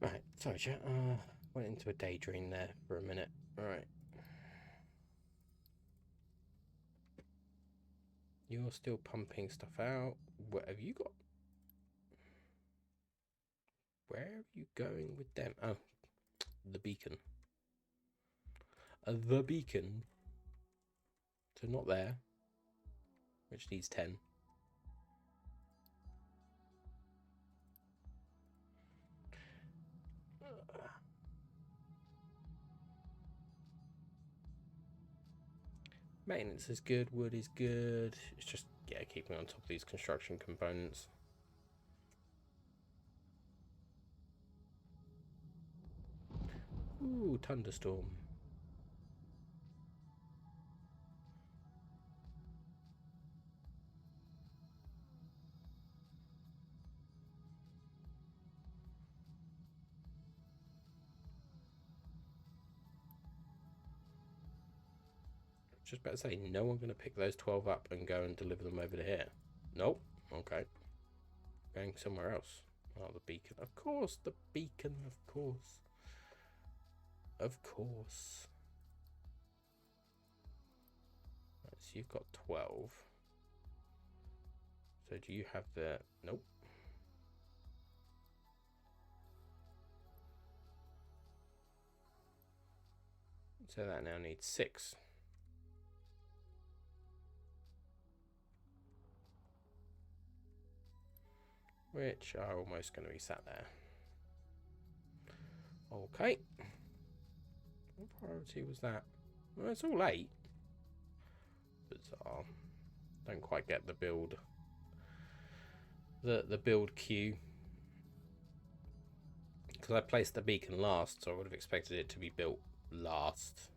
Right, sorry, chat. Went into a daydream there for a minute. Right. You're still pumping stuff out. What have you got? Where are you going with them? Oh, the beacon. The beacon. So not there. Which needs 10. Maintenance is good, wood is good. It's just, yeah, keeping on top of these construction components. Ooh, thunderstorm. Just about to say, no one going to pick those 12 up and go and deliver them over to here. Nope. Okay. Going somewhere else. Oh, the beacon. Of course, the beacon. Of course. Of course. Right, so you've got 12. So do you have the... Nope. So that now needs 6. Which are almost going to be sat there. Okay. What priority was that? Well, it's all 8. Bizarre. Don't quite get the build. The build queue. Because I placed the beacon last, so I would have expected it to be built last.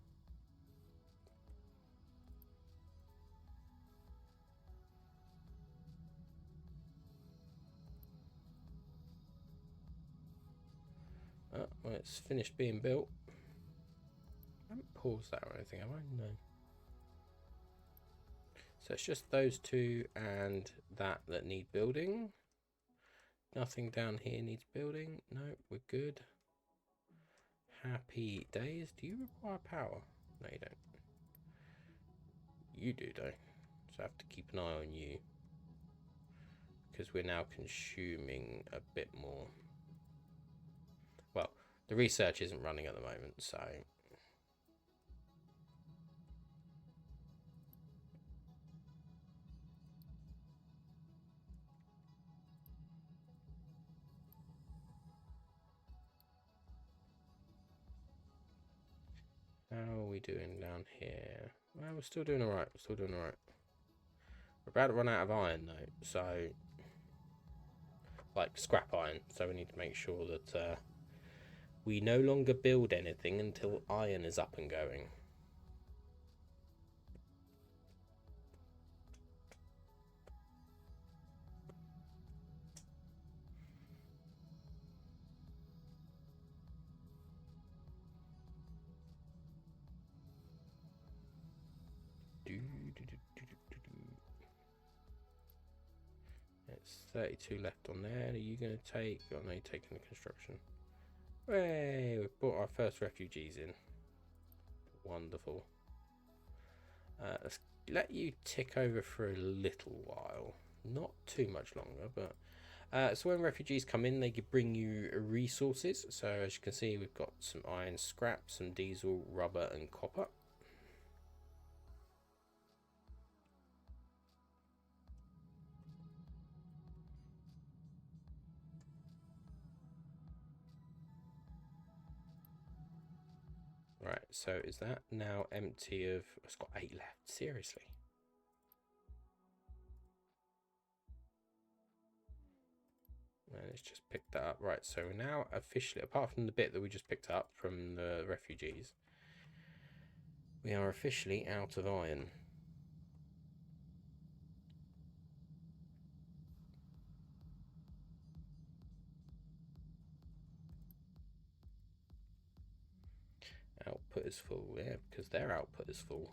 Oh, well, it's finished being built. I haven't paused that or anything, have I? No. So it's just those 2 and that need building. Nothing down here needs building. No, we're good. Happy days. Do you require power? No, you don't. You do, though. So I have to keep an eye on you. Because we're now consuming a bit more. Well, the research isn't running at the moment, so... How are we doing down here? Well, we're still doing alright. We're still doing alright. We're about to run out of iron though, so like scrap iron. So we need to make sure that we no longer build anything until iron is up and going. It's 32 left on there. Are you going to take? Oh no, you're taking the construction. Hey, we've brought our first refugees in. Wonderful. Let's let you tick over for a little while. Not too much longer, but so when refugees come in, they can bring you resources. So as you can see, we've got some iron scrap, some diesel, rubber, and copper. Right, so is that now empty of... It's got 8 left, seriously. And it's just picked that up. Right, so we're now officially, apart from the bit that we just picked up from the refugees, we are officially out of iron. Output is full, yeah, because their output is full.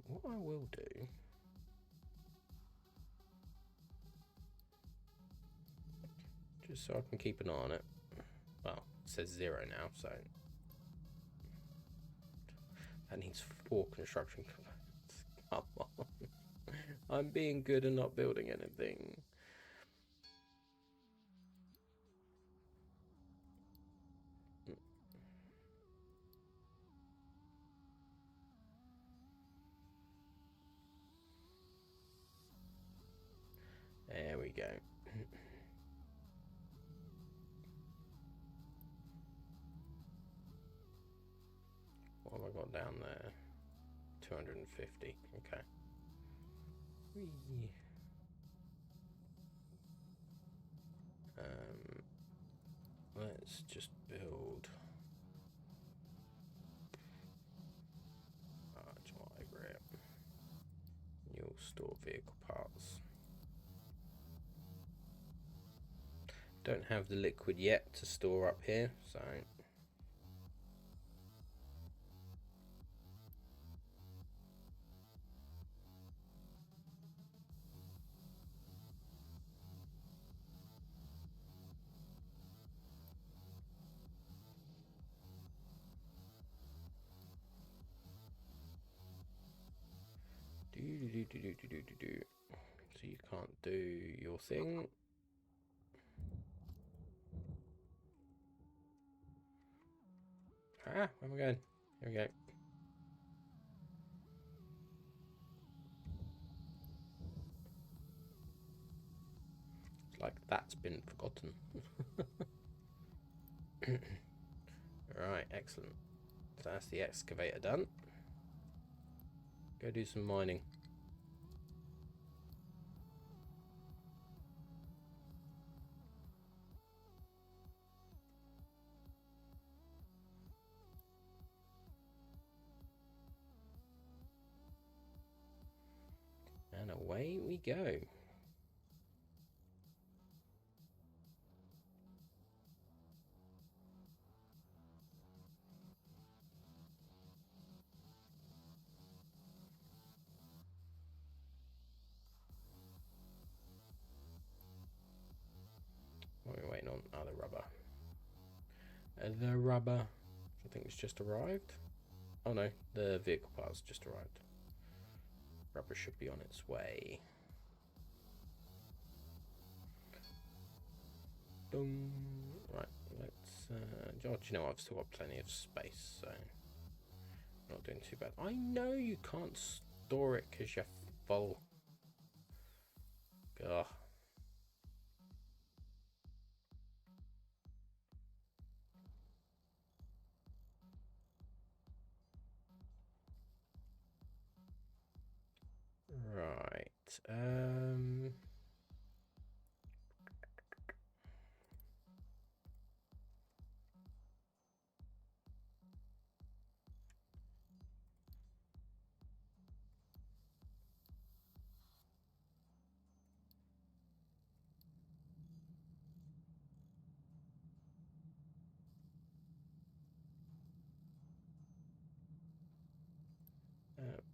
What I will do... just so I can keep an eye on it. Well, it says 0 now, so... that needs 4 construction components. Come on. I'm being good and not building anything. There we go. What have I got down there? 250. Okay. Whee. Let's just build large library. You'll store vehicle parts. Don't have the liquid yet to store up here, so so you can't do your thing. Where am I going? Here we go. It's like that's been forgotten. Right, excellent. So that's the excavator done. Go do some mining. And away we go. What are we waiting on? Oh, the rubber. The rubber. Something's just arrived. Oh no, the vehicle parts just arrived. Rubber should be on its way. Dum. Right, let's. Do you know, I've still got plenty of space, so not doing too bad. I know you can't store it because you're full. Ugh. Right.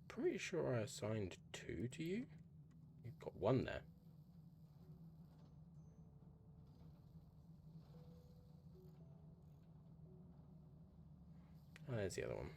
Pretty sure I assigned 2 to you. You've got 1 there. Oh, there's the other one.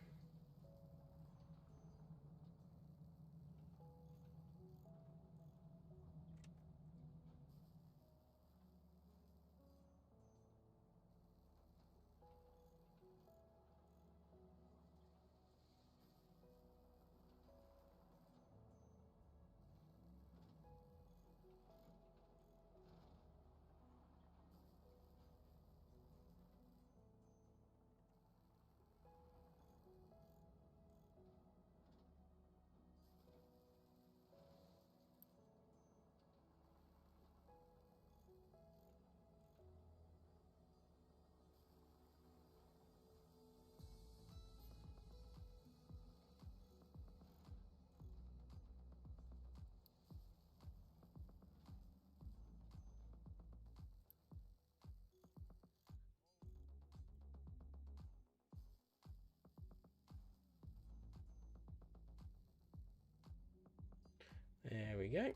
There we go.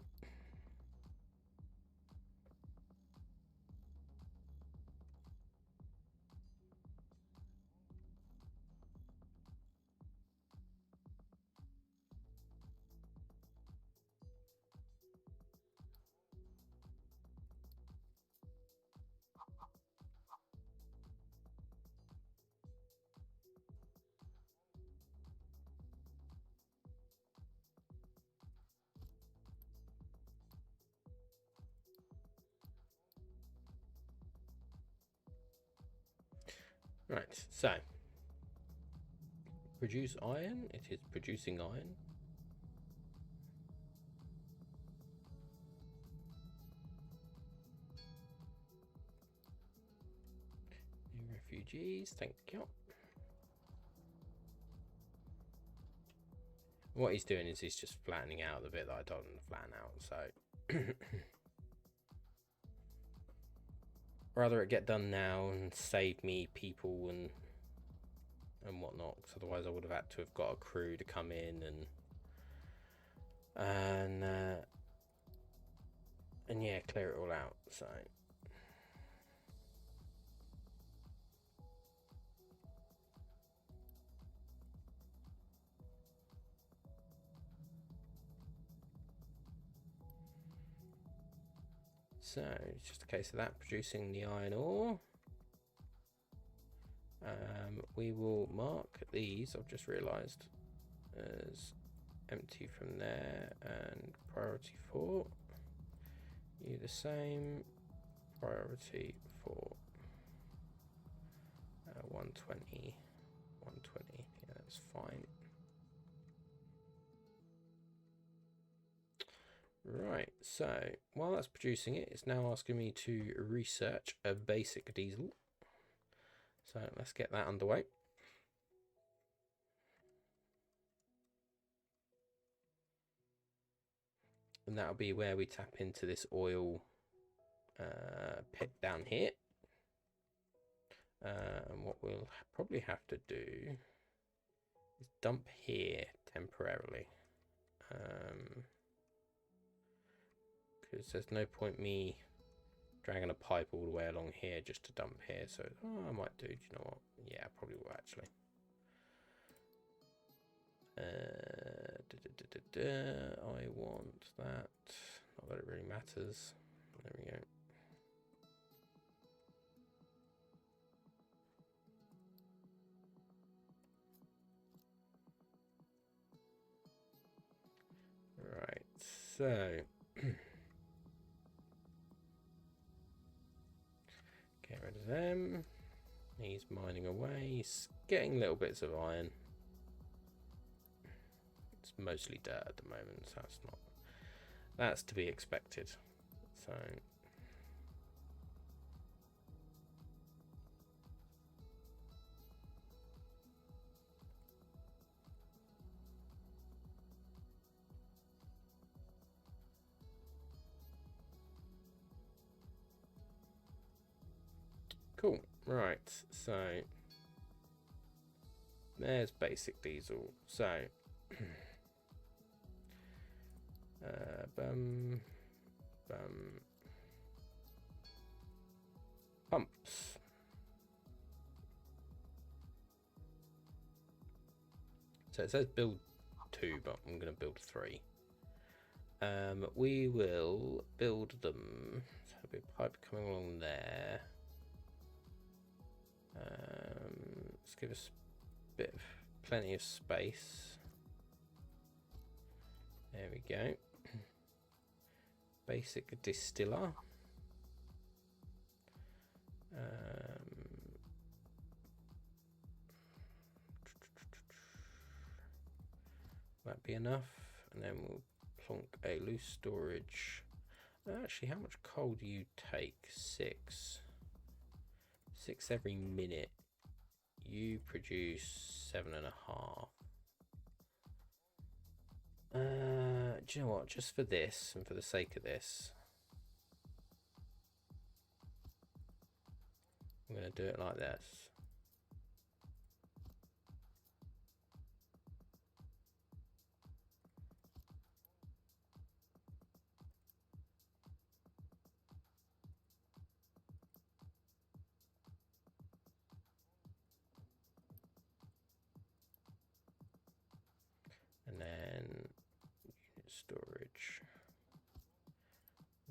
Right, so produce iron. It is producing iron. New refugees, thank you. What he's doing is he's just flattening out the bit that I told him to flatten out, so rather it get done now and save me people and whatnot, because otherwise I would have had to have got a crew to come in and yeah, clear it all out. So it's just a case of that, producing the iron ore. We will mark these, I've just realised, as empty from there, and priority 4. You the same, priority 4. 120, 120, yeah, that's fine. Right, so while that's producing it, it's now asking me to research a basic diesel. So let's get that underway. And that'll be where we tap into this oil pit down here. And what we'll probably have to do is dump here temporarily. Because there's no point me dragging a pipe all the way along here just to dump here. So I might do. Do you know what? Yeah, I probably will actually. I want that. Not that it really matters. There we go. Right, so get rid of them. He's mining away. He's getting little bits of iron. It's mostly dirt at the moment, so that's to be expected. So cool. Right, so there's basic diesel. So pumps. So it says build 2, but I'm going to build 3. We will build them. So there'll be a pipe coming along there. Let's give us plenty of space. There we go. Basic distiller. That be enough, and then we'll plonk a loose storage. Actually, how much coal do you take? 6 every minute. You produce 7.5. Do you know what? Just for this and for the sake of this, I'm going to do it like this. And then unit storage.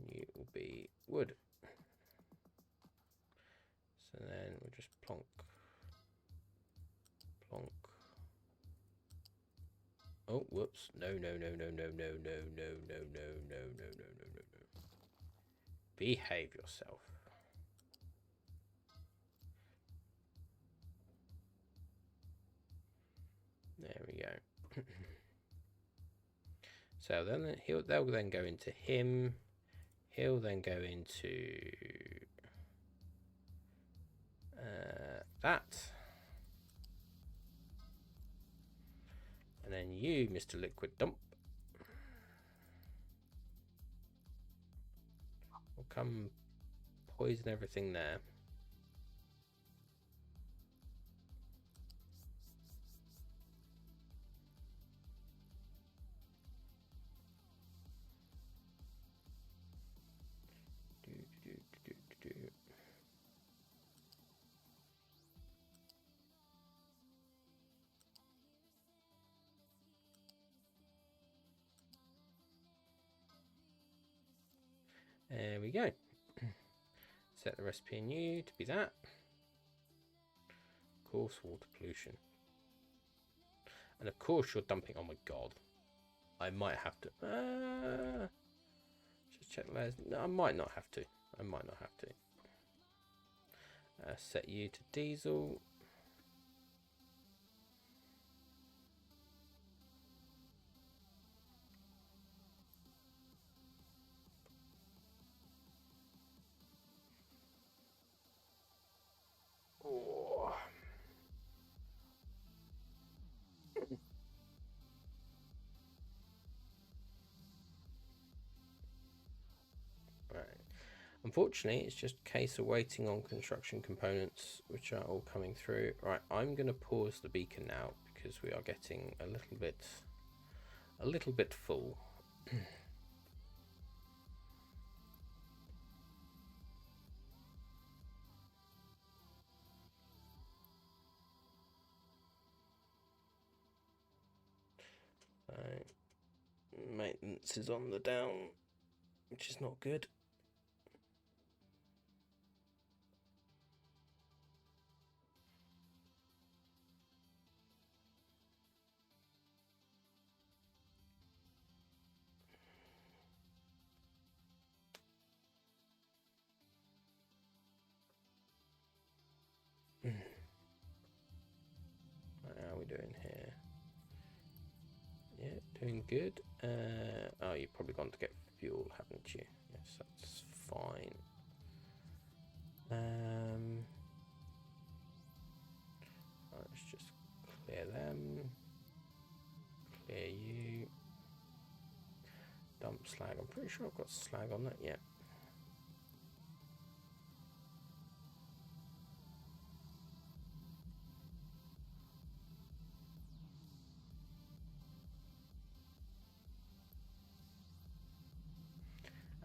It will be wood. So then we'll just plonk. Oh, whoops. No. Behave yourself. There we go. So then they'll then go into him. He'll then go into that. And then you, Mr. Liquid Dump, will come poison everything there. There we go. Set the recipe in you to be that. Coarse water pollution. And of course you're dumping, oh my god. I might have to, just check layers. No, I might not have to. Set you to diesel. Oh. Right. Unfortunately, it's just a case of waiting on construction components, which are all coming through. Right, I'm going to pause the beacon now because we are getting a little bit full. maintenance is on the down, which is not good. How are we doing here? Yeah, doing good. Oh, you've probably gone to get fuel, haven't you? Yes, that's fine. Let's just clear them. Clear you. Dump slag. I'm pretty sure I've got slag on that. Yeah.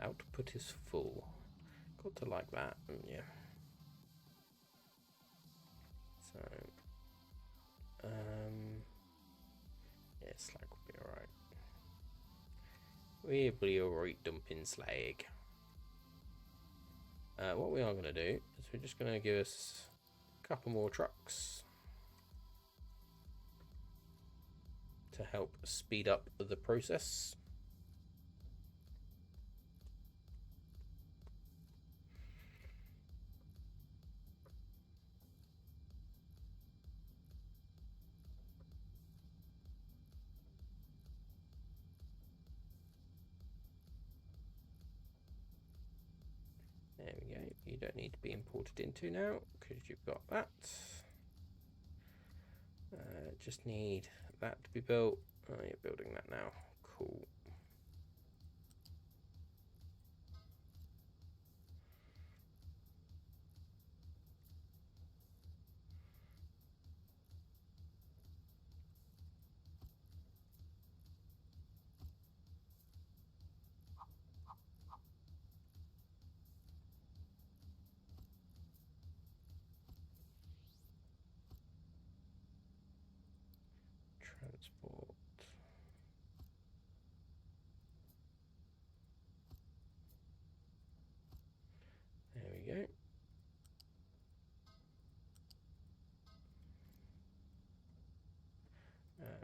Output is full. Got to like that, yeah. So, yeah, slag will be alright. We'll be alright dumping slag. What we are going to do is we're just going to give us a couple more trucks to help speed up the process. There we go. You don't need to be imported into now because you've got that. Just need that to be built. Oh, you're building that now. Cool. Transport. There we go.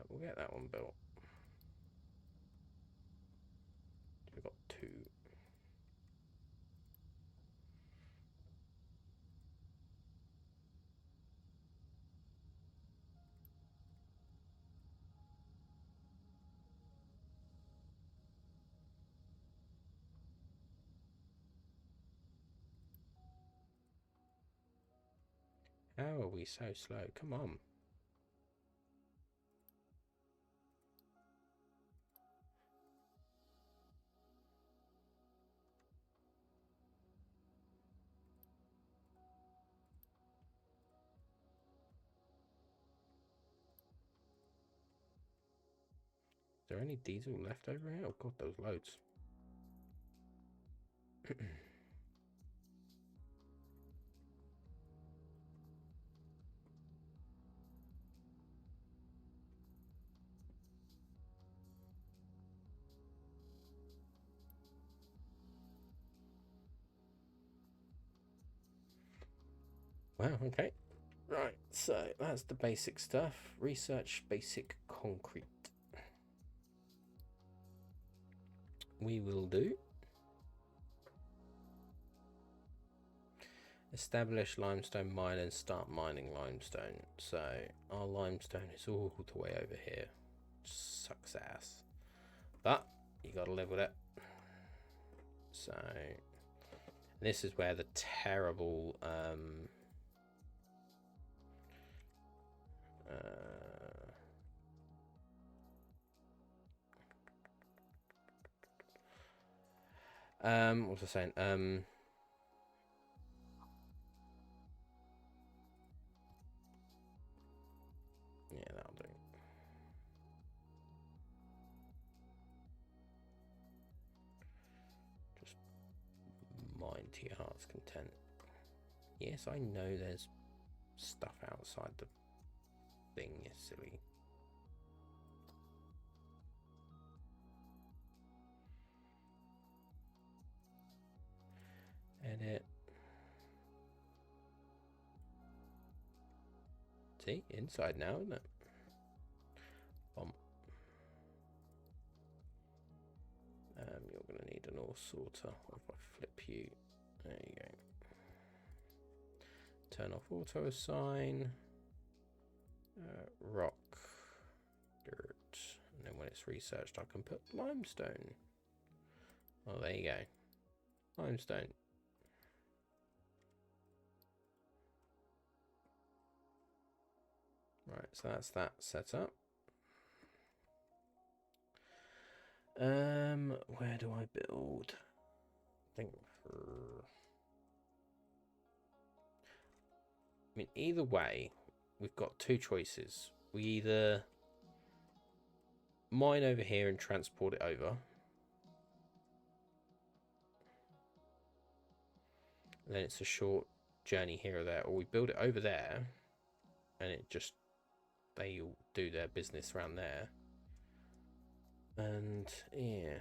We'll get that one built. We've got two. How are we so slow? Come on. Is there any diesel left over here? Oh god, those loads. Wow, okay. Right, so that's the basic stuff. Research basic concrete. We will do. Establish limestone mine and start mining limestone. So our limestone is all the way over here. Sucks ass. But you gotta live with it. So this is where the terrible what was I saying? Yeah, that'll do. Just mine to your heart's content. Yes, I know there's stuff outside the thing, you silly. Edit. See, inside now, isn't it? Bomb. You're going to need an ore sorter. If I flip you, there you go. Turn off auto assign. Rock, dirt, and then when it's researched, I can put limestone. Oh, there you go. Limestone. Right, so that's that set up. Where do I build? I think I mean, either way, we've got two choices. We either mine over here and transport it over, and then it's a short journey here or there, or we build it over there and it just, they all do their business around there. And yeah,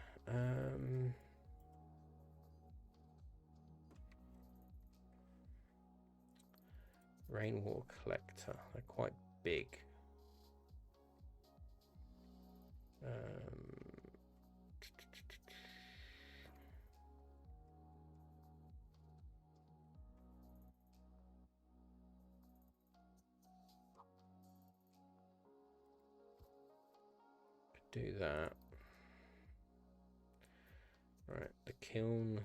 rainwater collector, they're quite big. Do that. Right, the kiln.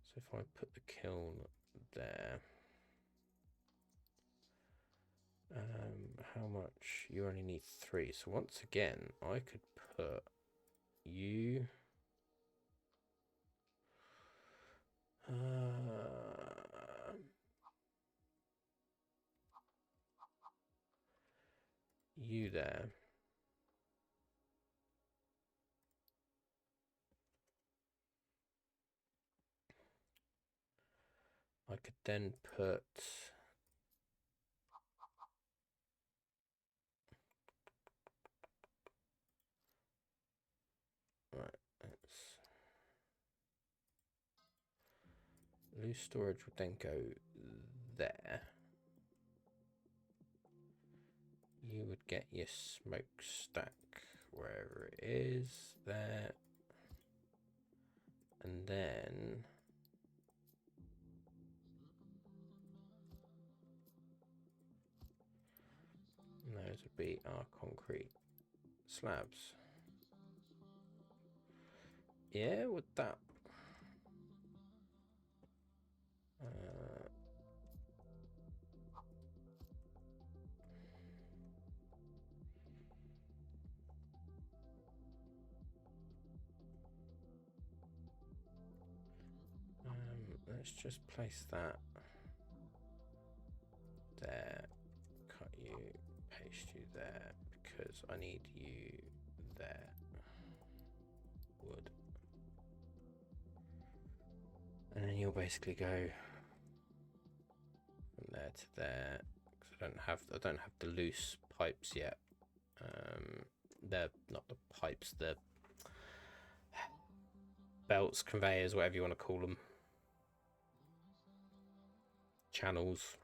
So if I put the kiln there, how much? You only need 3. So once again, I could put you. You there. I could then put right, let's loose storage would then go there. You would get your smokestack wherever it is, there. And then those would be our concrete slabs. Yeah, with that. Let's just place that there, cut you, paste you there, because I need you there. Wood. And then you'll basically go from there to there, because I don't have the loose pipes yet. They're not the pipes, the belts, conveyors, whatever you want to call them. Channels.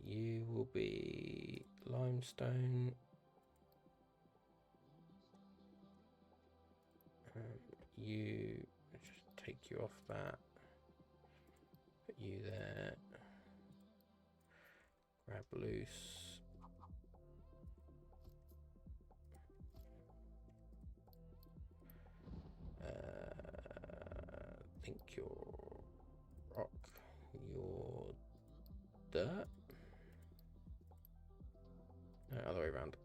You will be limestone. You just take you off that. Put you there. Grab loose. Think your rock, your dirt. No, other way around.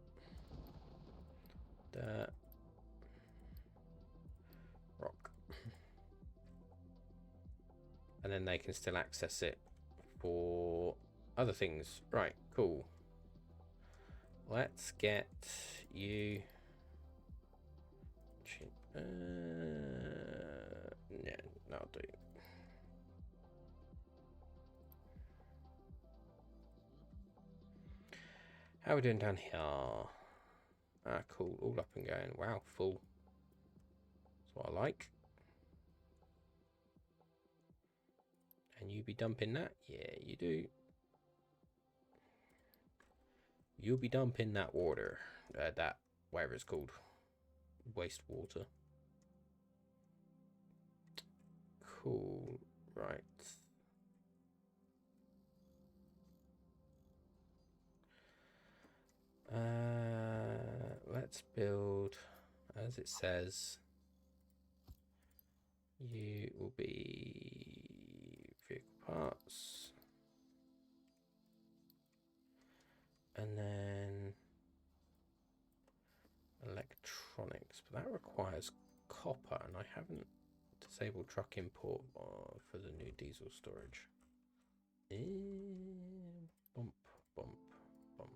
Dirt. Rock. And then they can still access it for other things. Right, cool. Let's get you. Yeah, that'll do. How are we doing down here? Ah, cool. All up and going. Wow, full. That's what I like. And you be dumping that? Yeah, you do. You'll be dumping that water. That, whatever it's called. Wastewater. Cool. Right. Let's build, as it says, you will be vehicle parts, and then electronics, but that requires copper, and I haven't disabled truck import for the new diesel storage. Bump, bump, bump.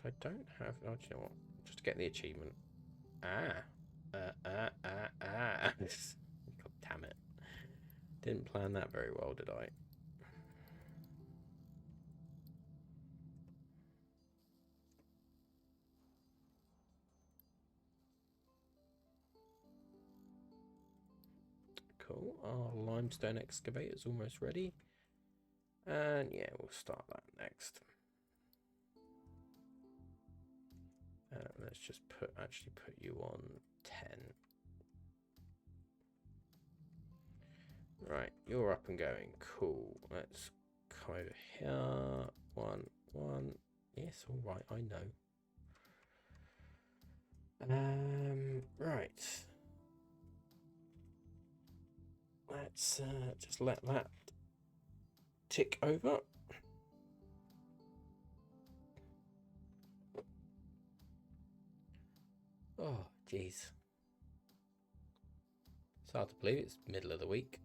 I don't have. Oh, do you know what? Just to get the achievement. God damn it! Didn't plan that very well, did I? Cool. Our limestone excavator is almost ready, and yeah, we'll start that next. Let's just actually put you on 10. Right, you're up and going. Cool. Let's come over here. One. Yes, all right. I know. Right. Let's just let that tick over. Oh, jeez. It's hard to believe it's middle of the week.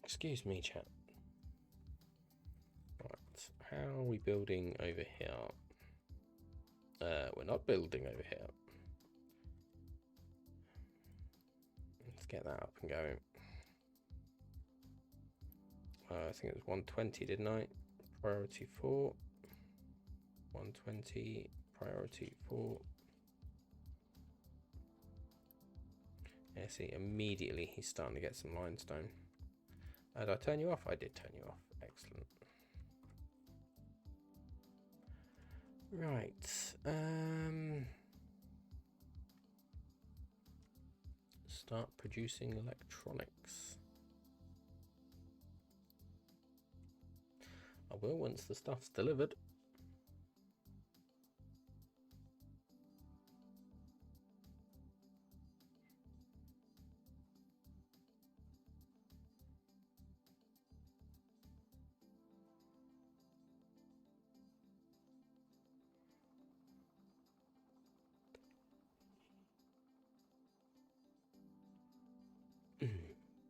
Excuse me, chat. Right, how are we building over here? We're not building over here. Let's get that up and going. I think it was 120, didn't I? Priority 4. 120, priority 4. Yeah, see, immediately he's starting to get some limestone. Did I turn you off? I did turn you off. Excellent. Right. Start producing electronics. I will once the stuff's delivered.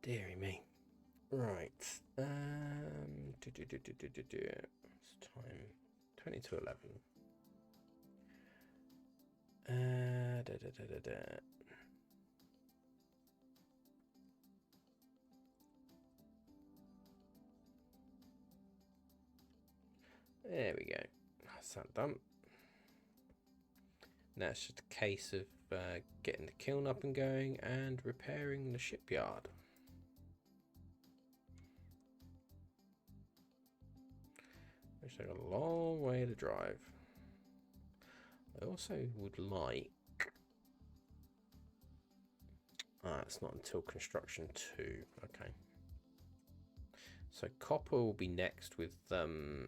Deary me. Right. It's time 20 to 11. There we go. That's that done. Now it's just a case of getting the kiln up and going and repairing the shipyard. Which is a long way to drive. I also would like... It's not until construction 2. Okay. So copper will be next with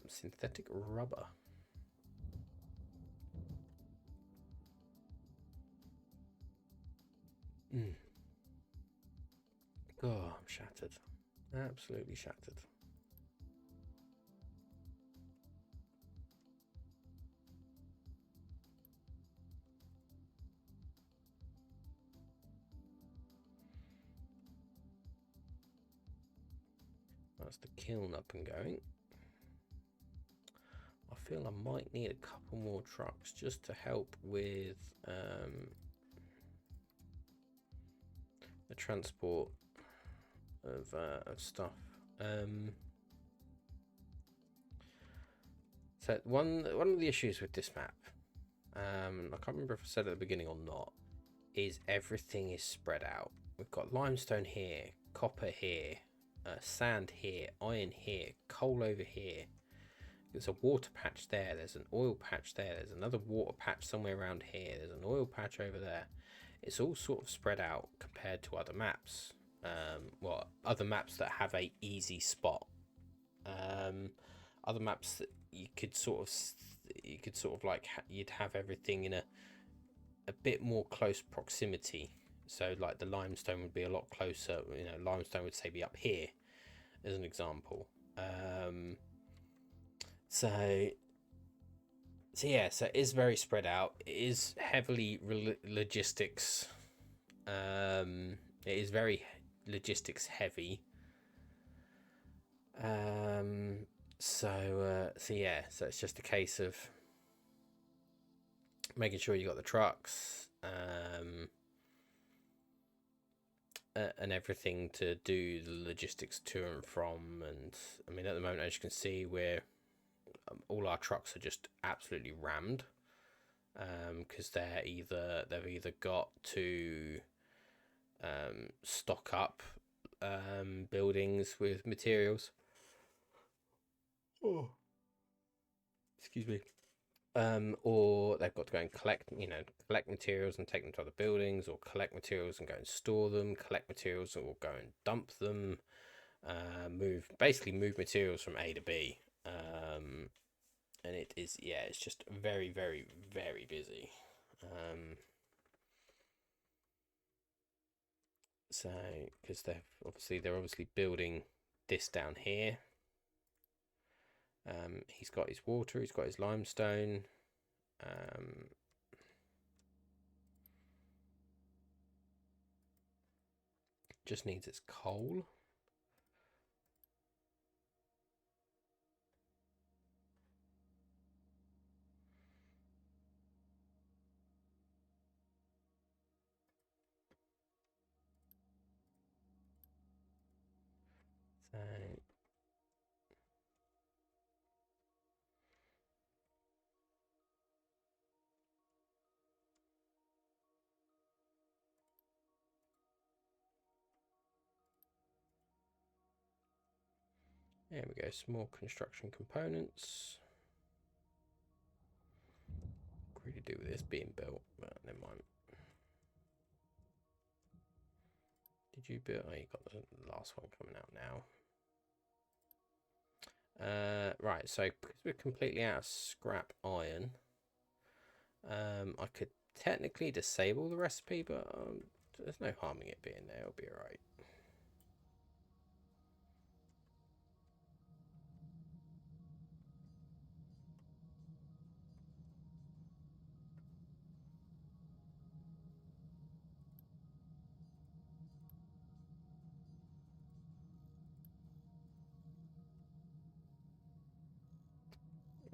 synthetic rubber. Oh, I'm shattered. Absolutely shattered. That's the kiln up and going. I feel I might need a couple more trucks just to help with the transport of stuff. So one of the issues with this map, I can't remember if I said at the beginning or not, is everything is spread out. We've got limestone here, copper here, sand here, iron here, coal over here. There's a water patch there, there's an oil patch there, there's another water patch somewhere around here, there's an oil patch over there. It's all sort of spread out compared to other maps. Well, other maps that have a easy spot. Other maps that you could sort of like you'd have everything in a bit more close proximity. So like the limestone would be a lot closer. You know, limestone would say be up here, as an example. So yeah, so it is very spread out. It is heavily logistics. It is very logistics heavy. So yeah, so it's just a case of making sure you got the trucks and everything to do the logistics to and from. And I mean, at the moment, as you can see, we're all our trucks are just absolutely rammed because they've either got to stock up buildings with materials. Oh, excuse me. Or they've got to go and collect materials and take them to other buildings, or collect materials and go and store them, collect materials or go and dump them, move materials from A to B. And it is, yeah, it's just very, very, very busy. So, because they're obviously building this down here. He's got his water, he's got his limestone. Just needs its coal. So there we go, small construction components. Really do with this being built, but never mind. Did you build? Oh, you got the last one coming out now. Right, so because we're completely out of scrap iron, I could technically disable the recipe, but there's no harming it being there. It'll be alright.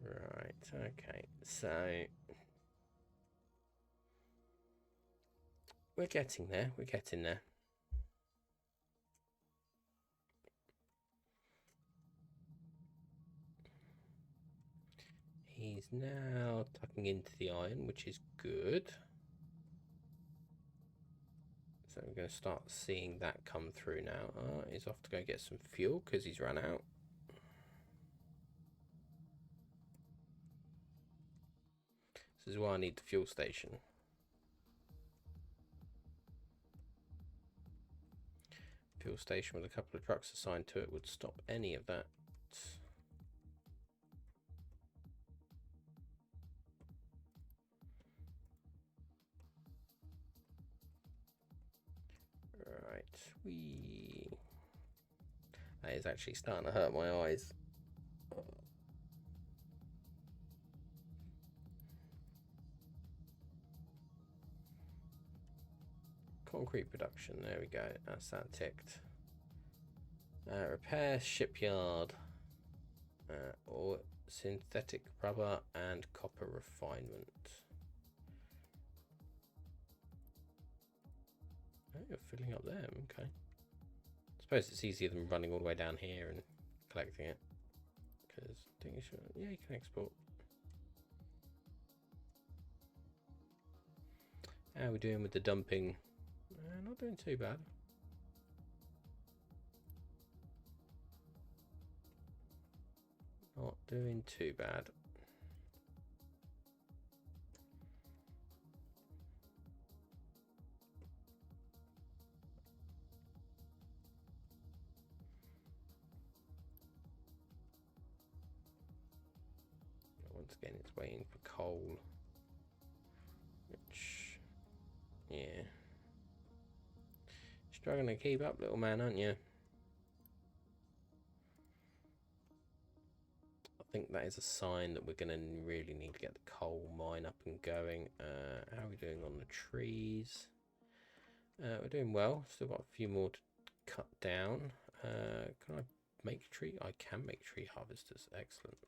Right, okay, so we're getting there, He's now tucking into the iron, which is good. So we're going to start seeing that come through now. He's off to go get some fuel because he's run out. This is why I need the fuel station. fuel station with a couple of trucks assigned to it would stop any of that. Right, that is actually starting to hurt my eyes. Concrete production, there we go, that's that ticked. Repair shipyard, or synthetic rubber and copper refinement. Oh, you're filling up there, okay. I suppose it's easier than running all the way down here and collecting it. Because I think you should, yeah, you can export. How are we doing with the dumping? Not doing too bad. Not doing too bad. Once again, it's waiting for coal. Which, yeah. Struggling to keep up, little man, aren't you? I think that is a sign that we're going to really need to get the coal mine up and going. How are we doing on the trees? We're doing well. Still got a few more to cut down. Can I make tree? I can make tree harvesters. Excellent.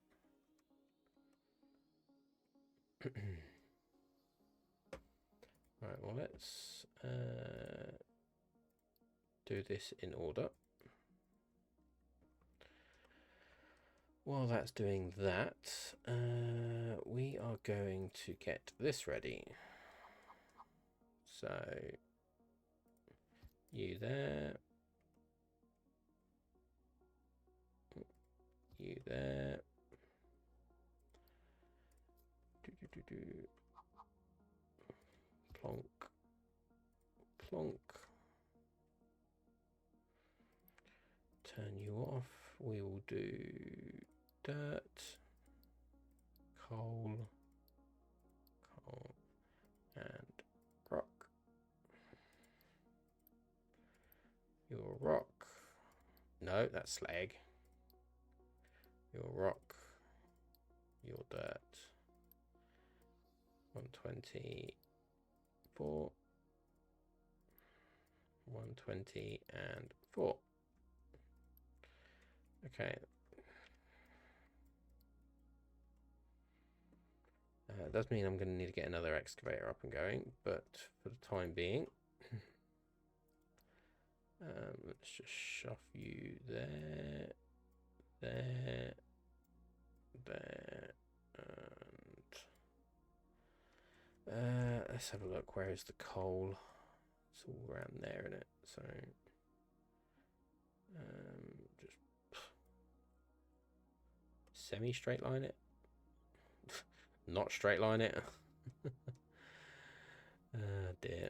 Right, well, let's do this in order. While that's doing that, we are going to get this ready. So, you there. You there. Plonk. Plonk. Turn you off. We will do dirt, coal, and rock. Your rock. No, that's slag. Your rock. Your dirt. 124. 120 and 4. Okay. It does mean I'm going to need to get another excavator up and going, but for the time being, let's just shove you there, there, there, and let's have a look. Where is the coal? It's all around there, isn't it? So just semi-straight line it. Not straight line it. Dear.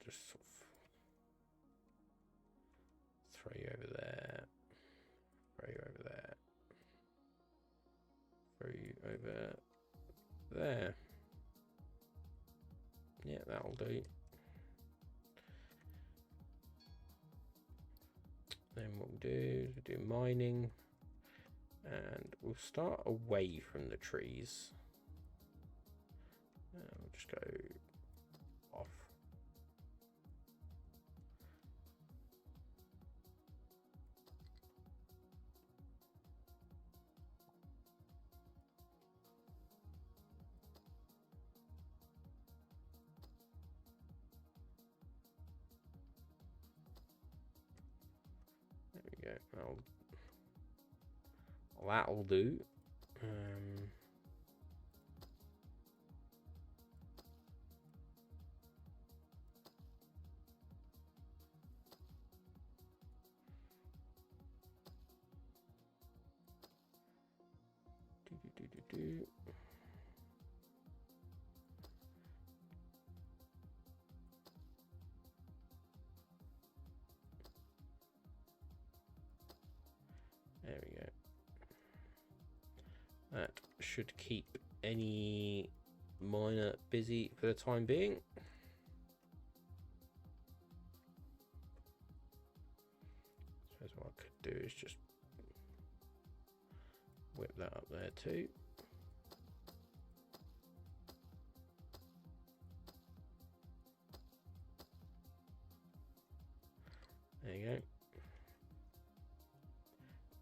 Just sort of throw you over there. Throw you over there. Throw you over there. Yeah, that'll do. Then what we'll do is we'll do mining. And we'll start away from the trees. We'll just go off. There we go. That'll do. Do. should keep any miner busy for the time being. So what I could do is just whip that up there too. There you go.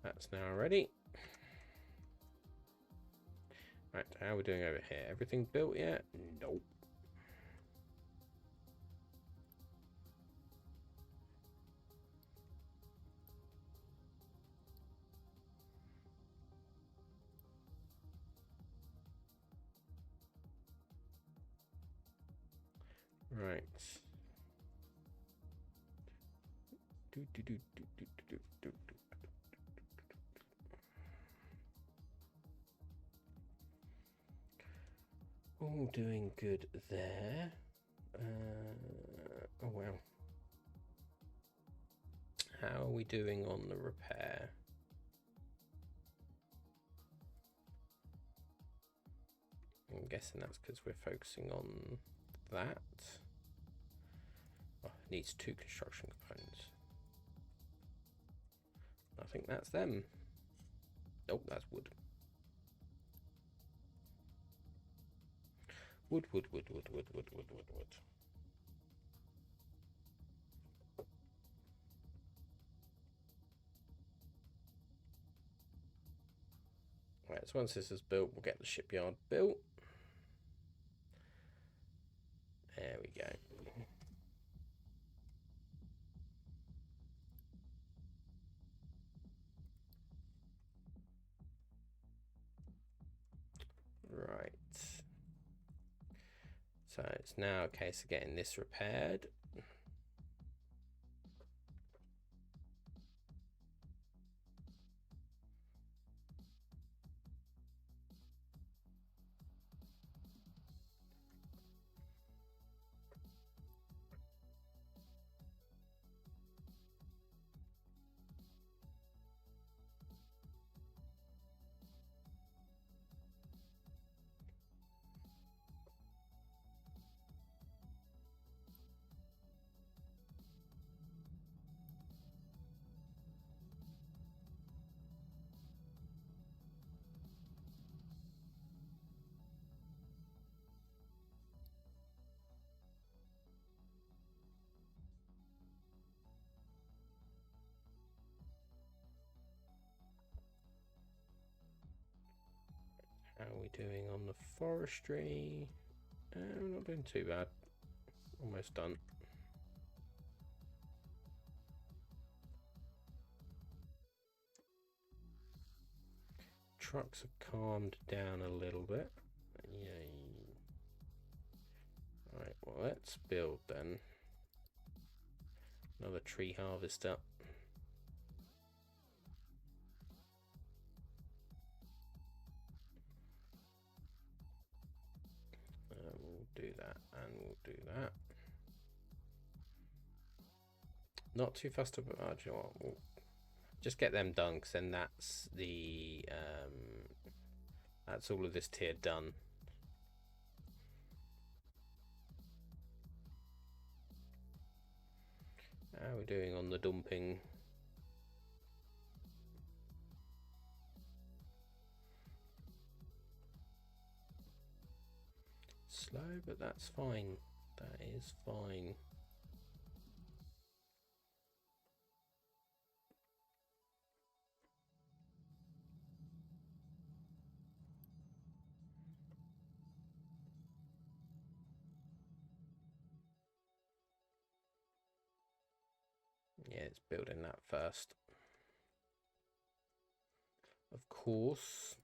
That's now ready. Right, how are we doing over here? Everything built yet? Nope. Right. All doing good there. Oh well. How are we doing on the repair? I'm guessing that's because we're focusing on that. Oh, it needs 2 construction components. I think that's them. Nope, that's wood. Wood. Right, so once this is built, we'll get the shipyard built. There we go. Right. So it's now a case of getting this repaired. How are we doing on the forestry? We're not doing too bad. Almost done. Trucks have calmed down a little bit. Yay. Right, well, let's build then. Another tree harvester. We'll do that, and we'll do that. Not too fast about. Do you know what? We'll just get them done, because then that's the that's all of this tier done. How are we doing on the dumping? Slow, but that's fine. That is fine. Yeah, it's building that first. Of course.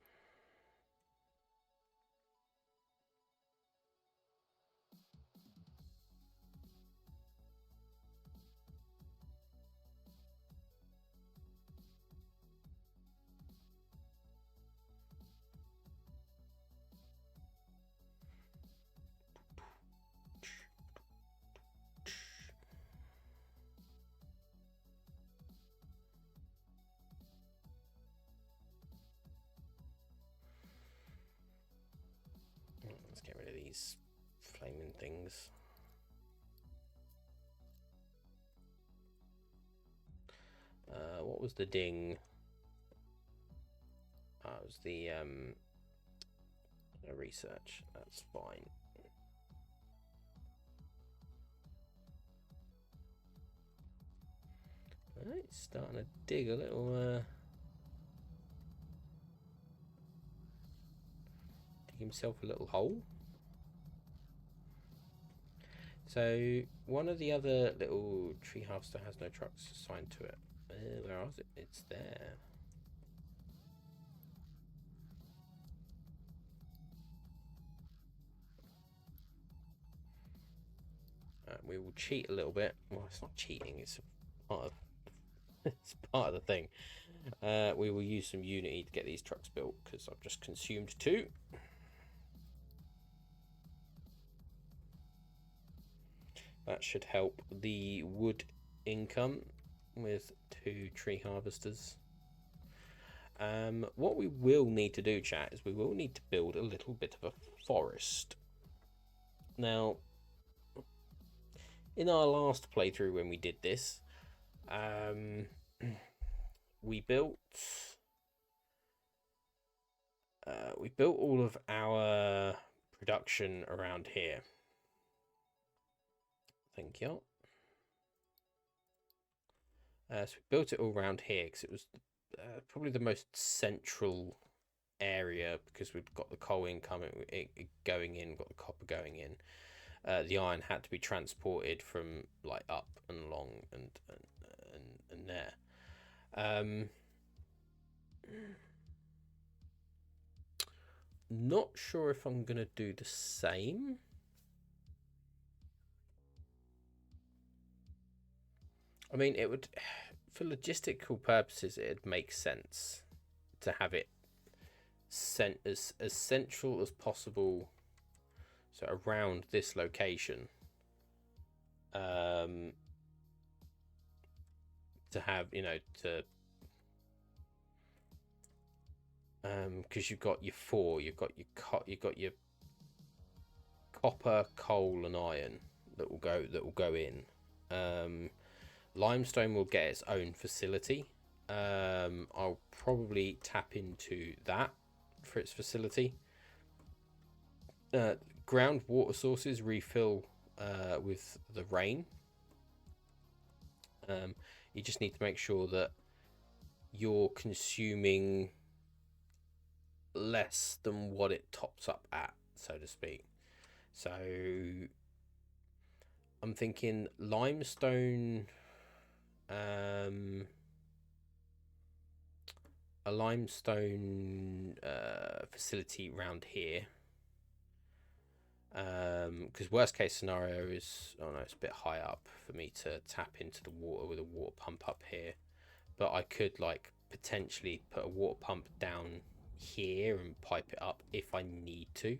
get rid of these flaming things. What was the ding? It was the research. That's fine. Right, starting to dig a little. Dig himself a little hole. So one of the other little tree harvester has no trucks assigned to it. Where is it? It's there. We will cheat a little bit. Well, it's not cheating. It's part of it's part of the thing. We will use some Unity to get these trucks built because I've just consumed 2. That should help the wood income with 2 tree harvesters. What we will need to do, chat, is we will need to build a little bit of a forest. Now, in our last playthrough when we did this, we built all of our production around here. Thank you. So we built it all around here because it was probably the most central area because we've got the coal income going in, got the copper going in. The iron had to be transported from like up and along and there. Not sure if I'm gonna do the same. I mean, it would, for logistical purposes, it'd make sense to have it sent as central as possible, so around this location. To have, you know, to because you've got your 4, you've got your copper, coal, and iron that will go in. Limestone will get its own facility. I'll probably tap into that for its facility. Groundwater sources refill with the rain. You just need to make sure that you're consuming less than what it tops up at, so to speak. So I'm thinking limestone, a limestone facility around here, because worst case scenario is, oh no, it's a bit high up for me to tap into the water with a water pump up here, but I could like potentially put a water pump down here and pipe it up if I need to.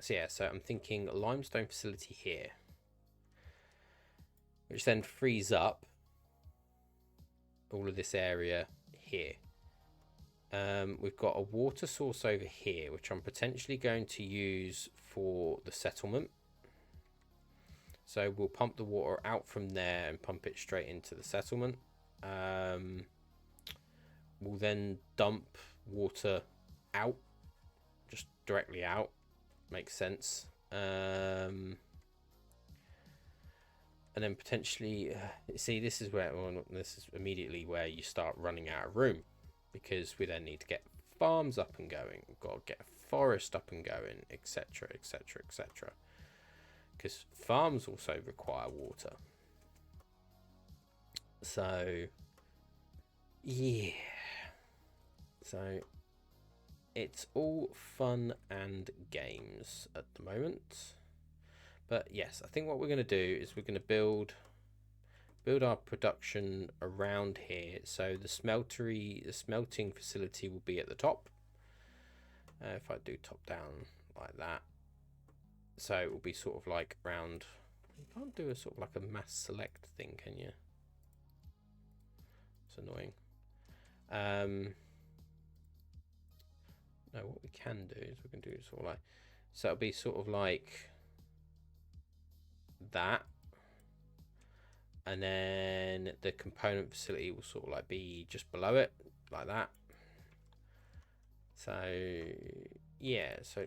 So yeah, so I'm thinking a limestone facility here, which then frees up all of this area here. We've got a water source over here, which I'm potentially going to use for the settlement. So we'll pump the water out from there and pump it straight into the settlement. We'll then dump water out, just directly out. Makes sense. And then potentially, see, this is where, well, this is immediately where you start running out of room, because we then need to get farms up and going. We've got to get a forest up and going, etc., etc., etc. Because farms also require water. So, yeah. So, it's all fun and games at the moment. But yes, I think what we're going to do is we're going to build our production around here. So the smelting facility will be at the top. If I do top down like that, so it will be sort of like round. You can't do a sort of like a mass select thing, can you? It's annoying. No, what we can do is we can do sort of like, so it'll be sort of like that, and then the component facility will sort of like be just below it, like that. So yeah, so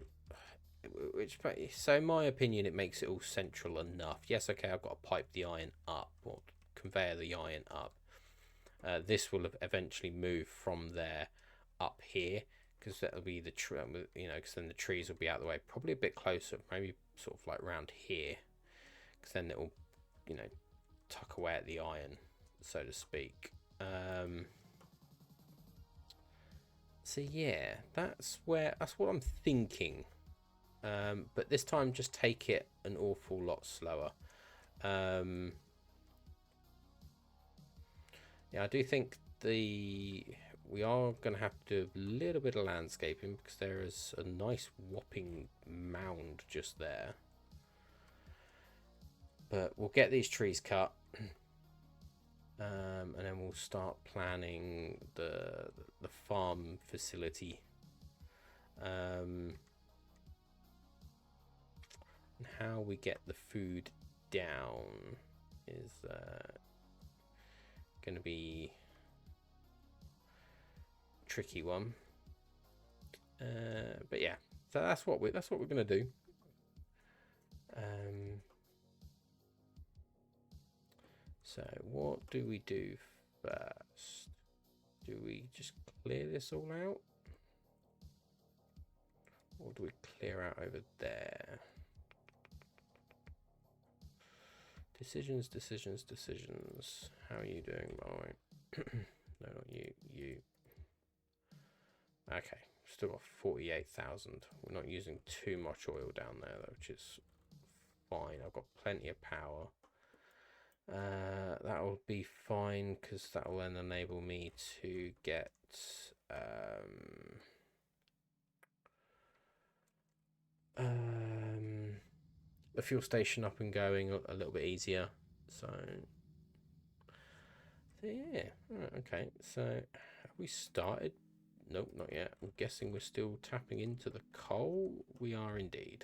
in my opinion, it makes it all central enough. Yes, okay, I've got to pipe the iron up or conveyor the iron up. This will eventually move from there up here, because that'll be the tree, you know, because then the trees will be out of the way, probably a bit closer, maybe sort of like around here, because then it will, you know, tuck away at the iron, so to speak. So yeah, that's what I'm thinking. But this time, just take it an awful lot slower. Yeah, I do think we are going to have to do a little bit of landscaping, because there is a nice whopping mound just there. But we'll get these trees cut, and then we'll start planning the farm facility. And how we get the food down is going to be a tricky one. But yeah, so that's what we're going to do. So what do we do first? Do we just clear this all out? Or do we clear out over there? Decisions. How are you doing, by the way? No, not you. You. Okay, still got 48,000. We're not using too much oil down there, though, which is fine. I've got plenty of power. That will be fine, because that will then enable me to get the fuel station up and going a little bit easier. So yeah, okay. So have we started? Nope, not yet. I'm guessing we're still tapping into the coal. We are indeed.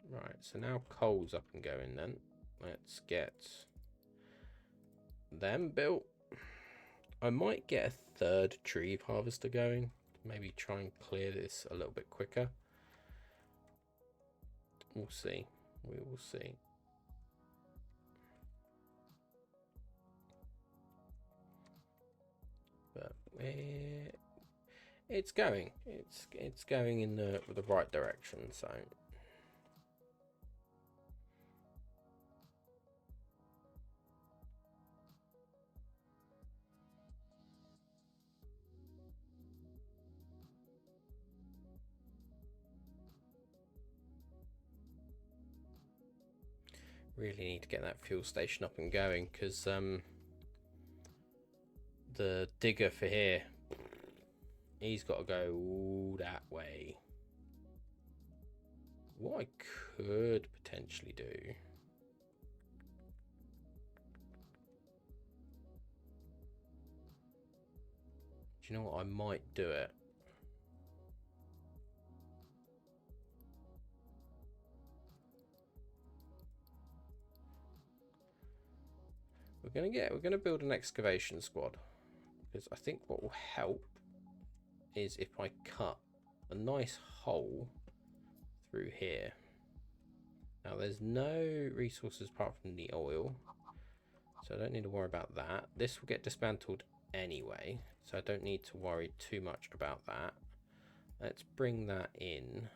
Right, so now coal's up and going then. Let's get them built. I might get a third tree harvester going. Maybe try and clear this a little bit quicker. We'll see. We will see. But it's going. It's going in the right direction. So. Really need to get that fuel station up and going, because the digger for here, he's got to go all that way. What I could potentially do, do you know what? I might do it. We're gonna build an excavation squad, because I think what will help is if I cut a nice hole through here. Now there's no resources apart from the oil, so I don't need to worry about that. This will get dismantled anyway, so I don't need to worry too much about that. Let's bring that in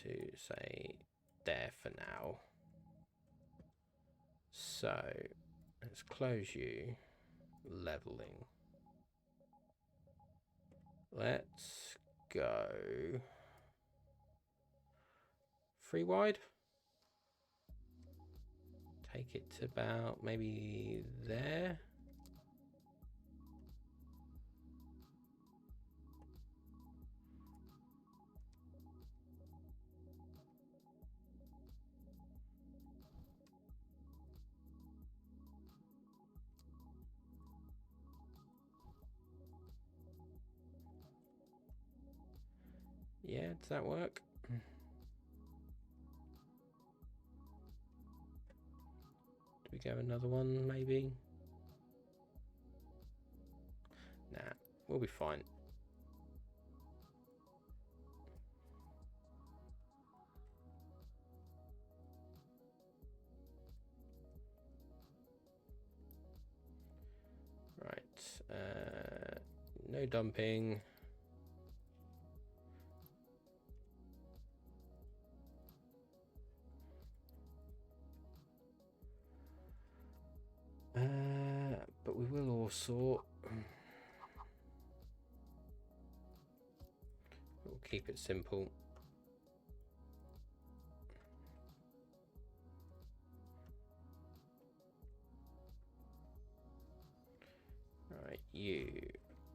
to, say, there for now. So let's close you. Leveling. Let's go 3 wide. Take it to about maybe there. Yeah, does that work? Do we go another one, maybe? Nah, we'll be fine. Right, no dumping. But we will also... We'll keep it simple. Right, you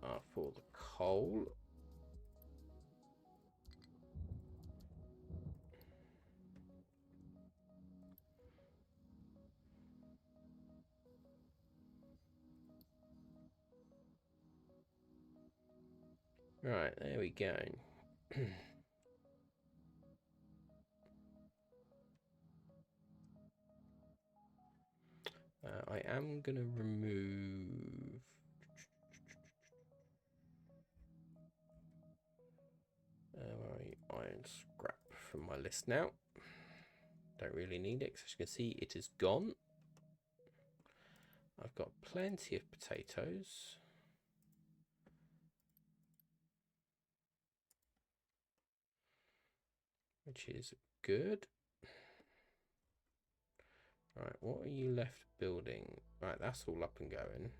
are for the coal. Right, there we go. I am going to remove... iron scrap from my list now. Don't really need it, because as you can see, it is gone. I've got plenty of potatoes. Which is good. Right, what are you left building? Right, that's all up and going.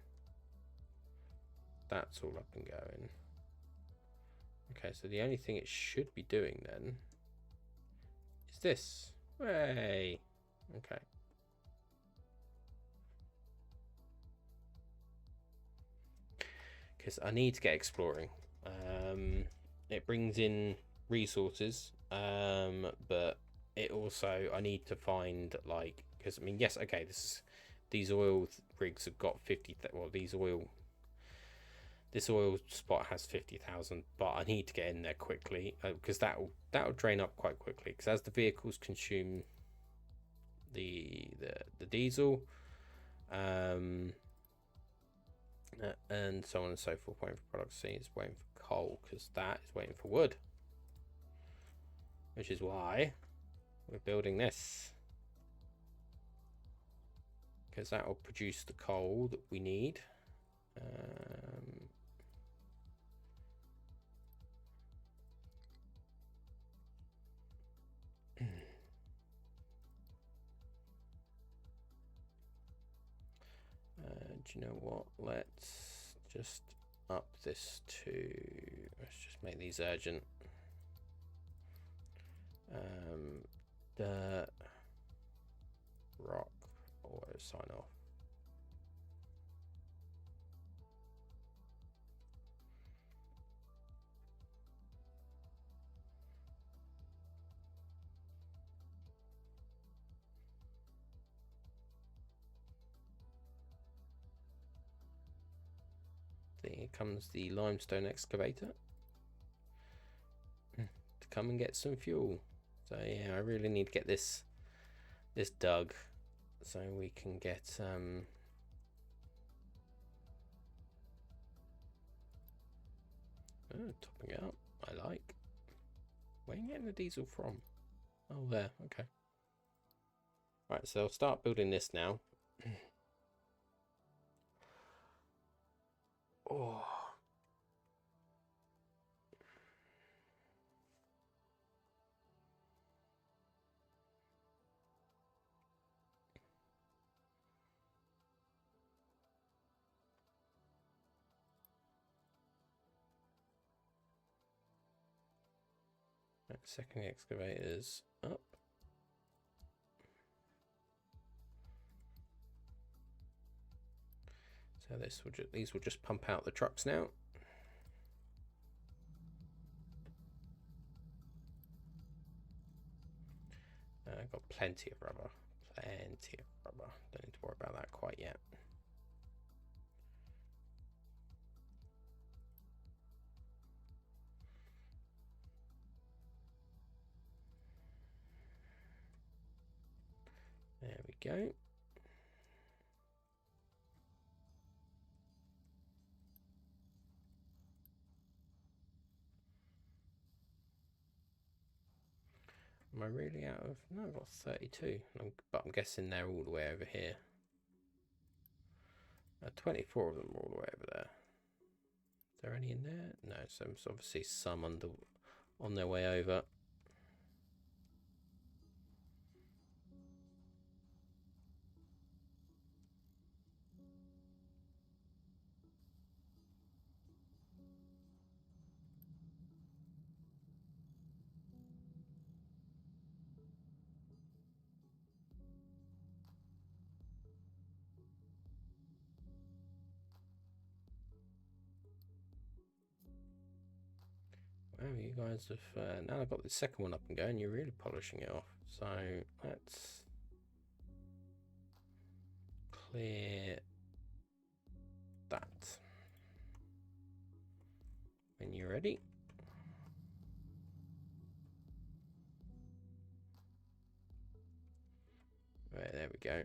That's all up and going. Okay, so the only thing it should be doing then is this. Hooray! Okay. Because I need to get exploring. It brings in resources, but it also, I need to find, like, because I mean, yes, okay, these oil rigs have got 50. Well, this oil spot has 50,000, but I need to get in there quickly because that'll drain up quite quickly. Because as the vehicles consume the diesel, and so on and so forth, waiting for products. See, it's waiting for coal because that is waiting for wood, which is why we're building this, because that will produce the coal that we need. Do you know what? Let's just up this to, let's just make these urgent. Dirt, rock, auto sign off. Here comes the limestone excavator to come and get some fuel. So yeah, I really need to get this dug so we can get topping it up. I like. Where are you getting the diesel from? Oh, there. Okay. Right, so I'll start building this now. Oh. Right, second excavator's up. So these will just pump out the trucks now. I've got plenty of rubber. Plenty of rubber. Don't need to worry about that quite yet. go. Am I really out of... No, I've got 32. But I'm guessing they're all the way over here. 24 of them are all the way over there. Is there any in there? No, so there's obviously some on their way over. Wow, you guys have... now I've got the second one up and going, you're really polishing it off. So let's clear that when you're ready. Right, there we go.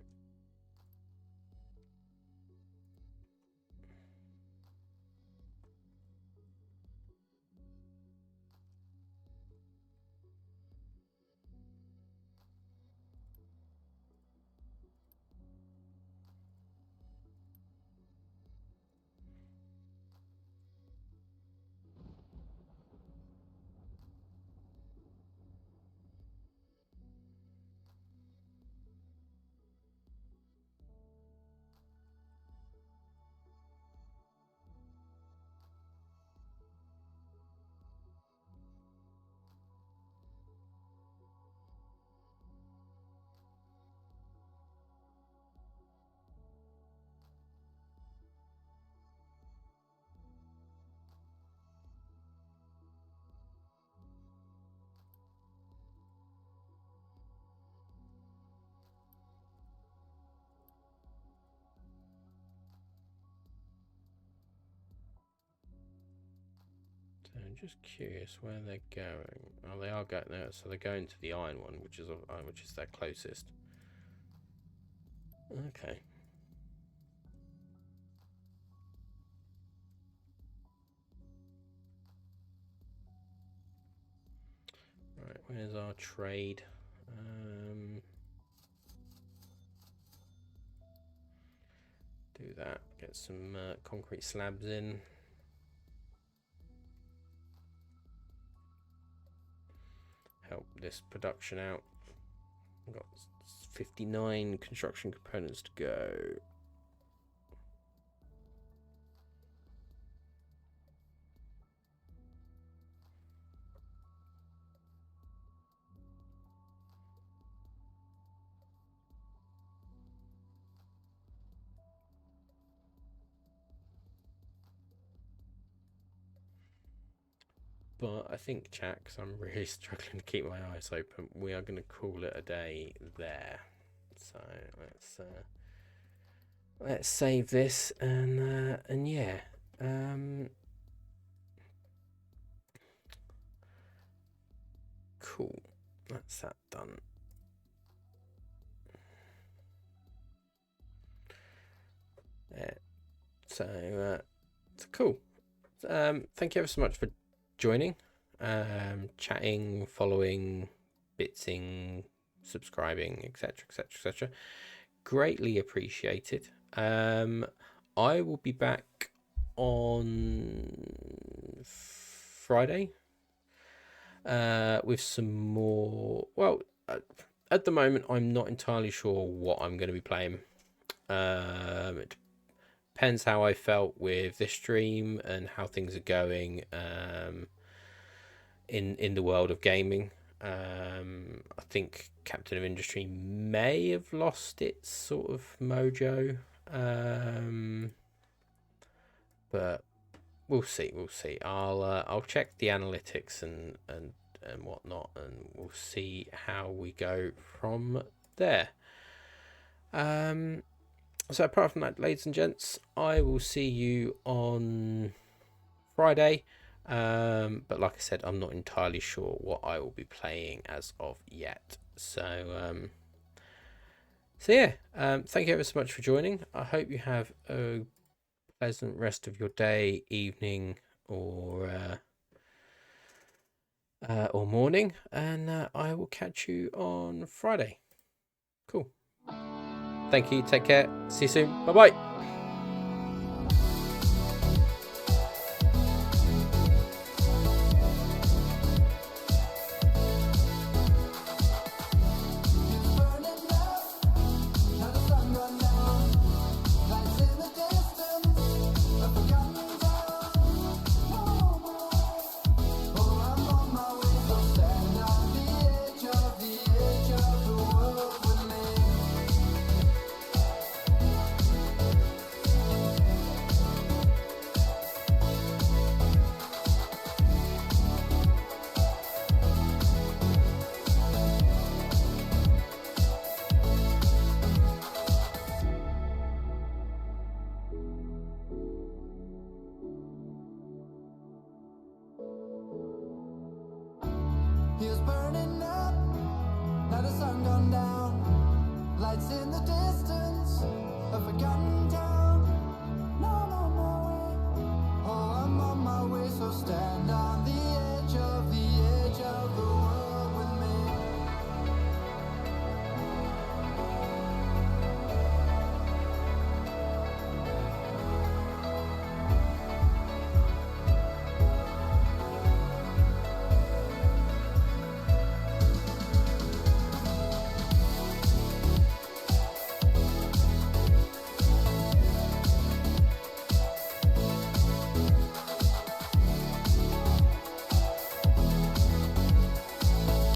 So I'm just curious where they're going. Oh, they are going there. So they're going to the iron one, which is their closest. Okay. Right, where's our trade? Do that. Get some concrete slabs in. Help this production out. We've got 59 construction components to go. But I think, chat, because I'm really struggling to keep my eyes open, we are going to call it a day there. So let's save this and yeah. Cool. That's that done. Yeah. So cool. Thank you ever so much for joining, chatting, following, bitsing, subscribing, etc, etc, etc. Greatly appreciated. I will be back on Friday with some more. Well, at the moment I'm not entirely sure what I'm going to be playing. It depends how I felt with this stream and how things are going in the world of gaming. I think Captain of Industry may have lost its sort of mojo, but we'll see. I'll check the analytics and whatnot, and we'll see how we go from there. So apart from that, ladies and gents, I will see you on Friday. But like I said, I'm not entirely sure what I will be playing as of yet. So So yeah, thank you ever so much for joining. I hope you have a pleasant rest of your day, evening, or morning, and I will catch you on Friday. Cool. Thank you. Take care. See you soon. Bye bye. He was burning up, now the sun gone down. Lights in the distance, a forgotten town. No, no, no way. Oh, I'm on my way, so stand on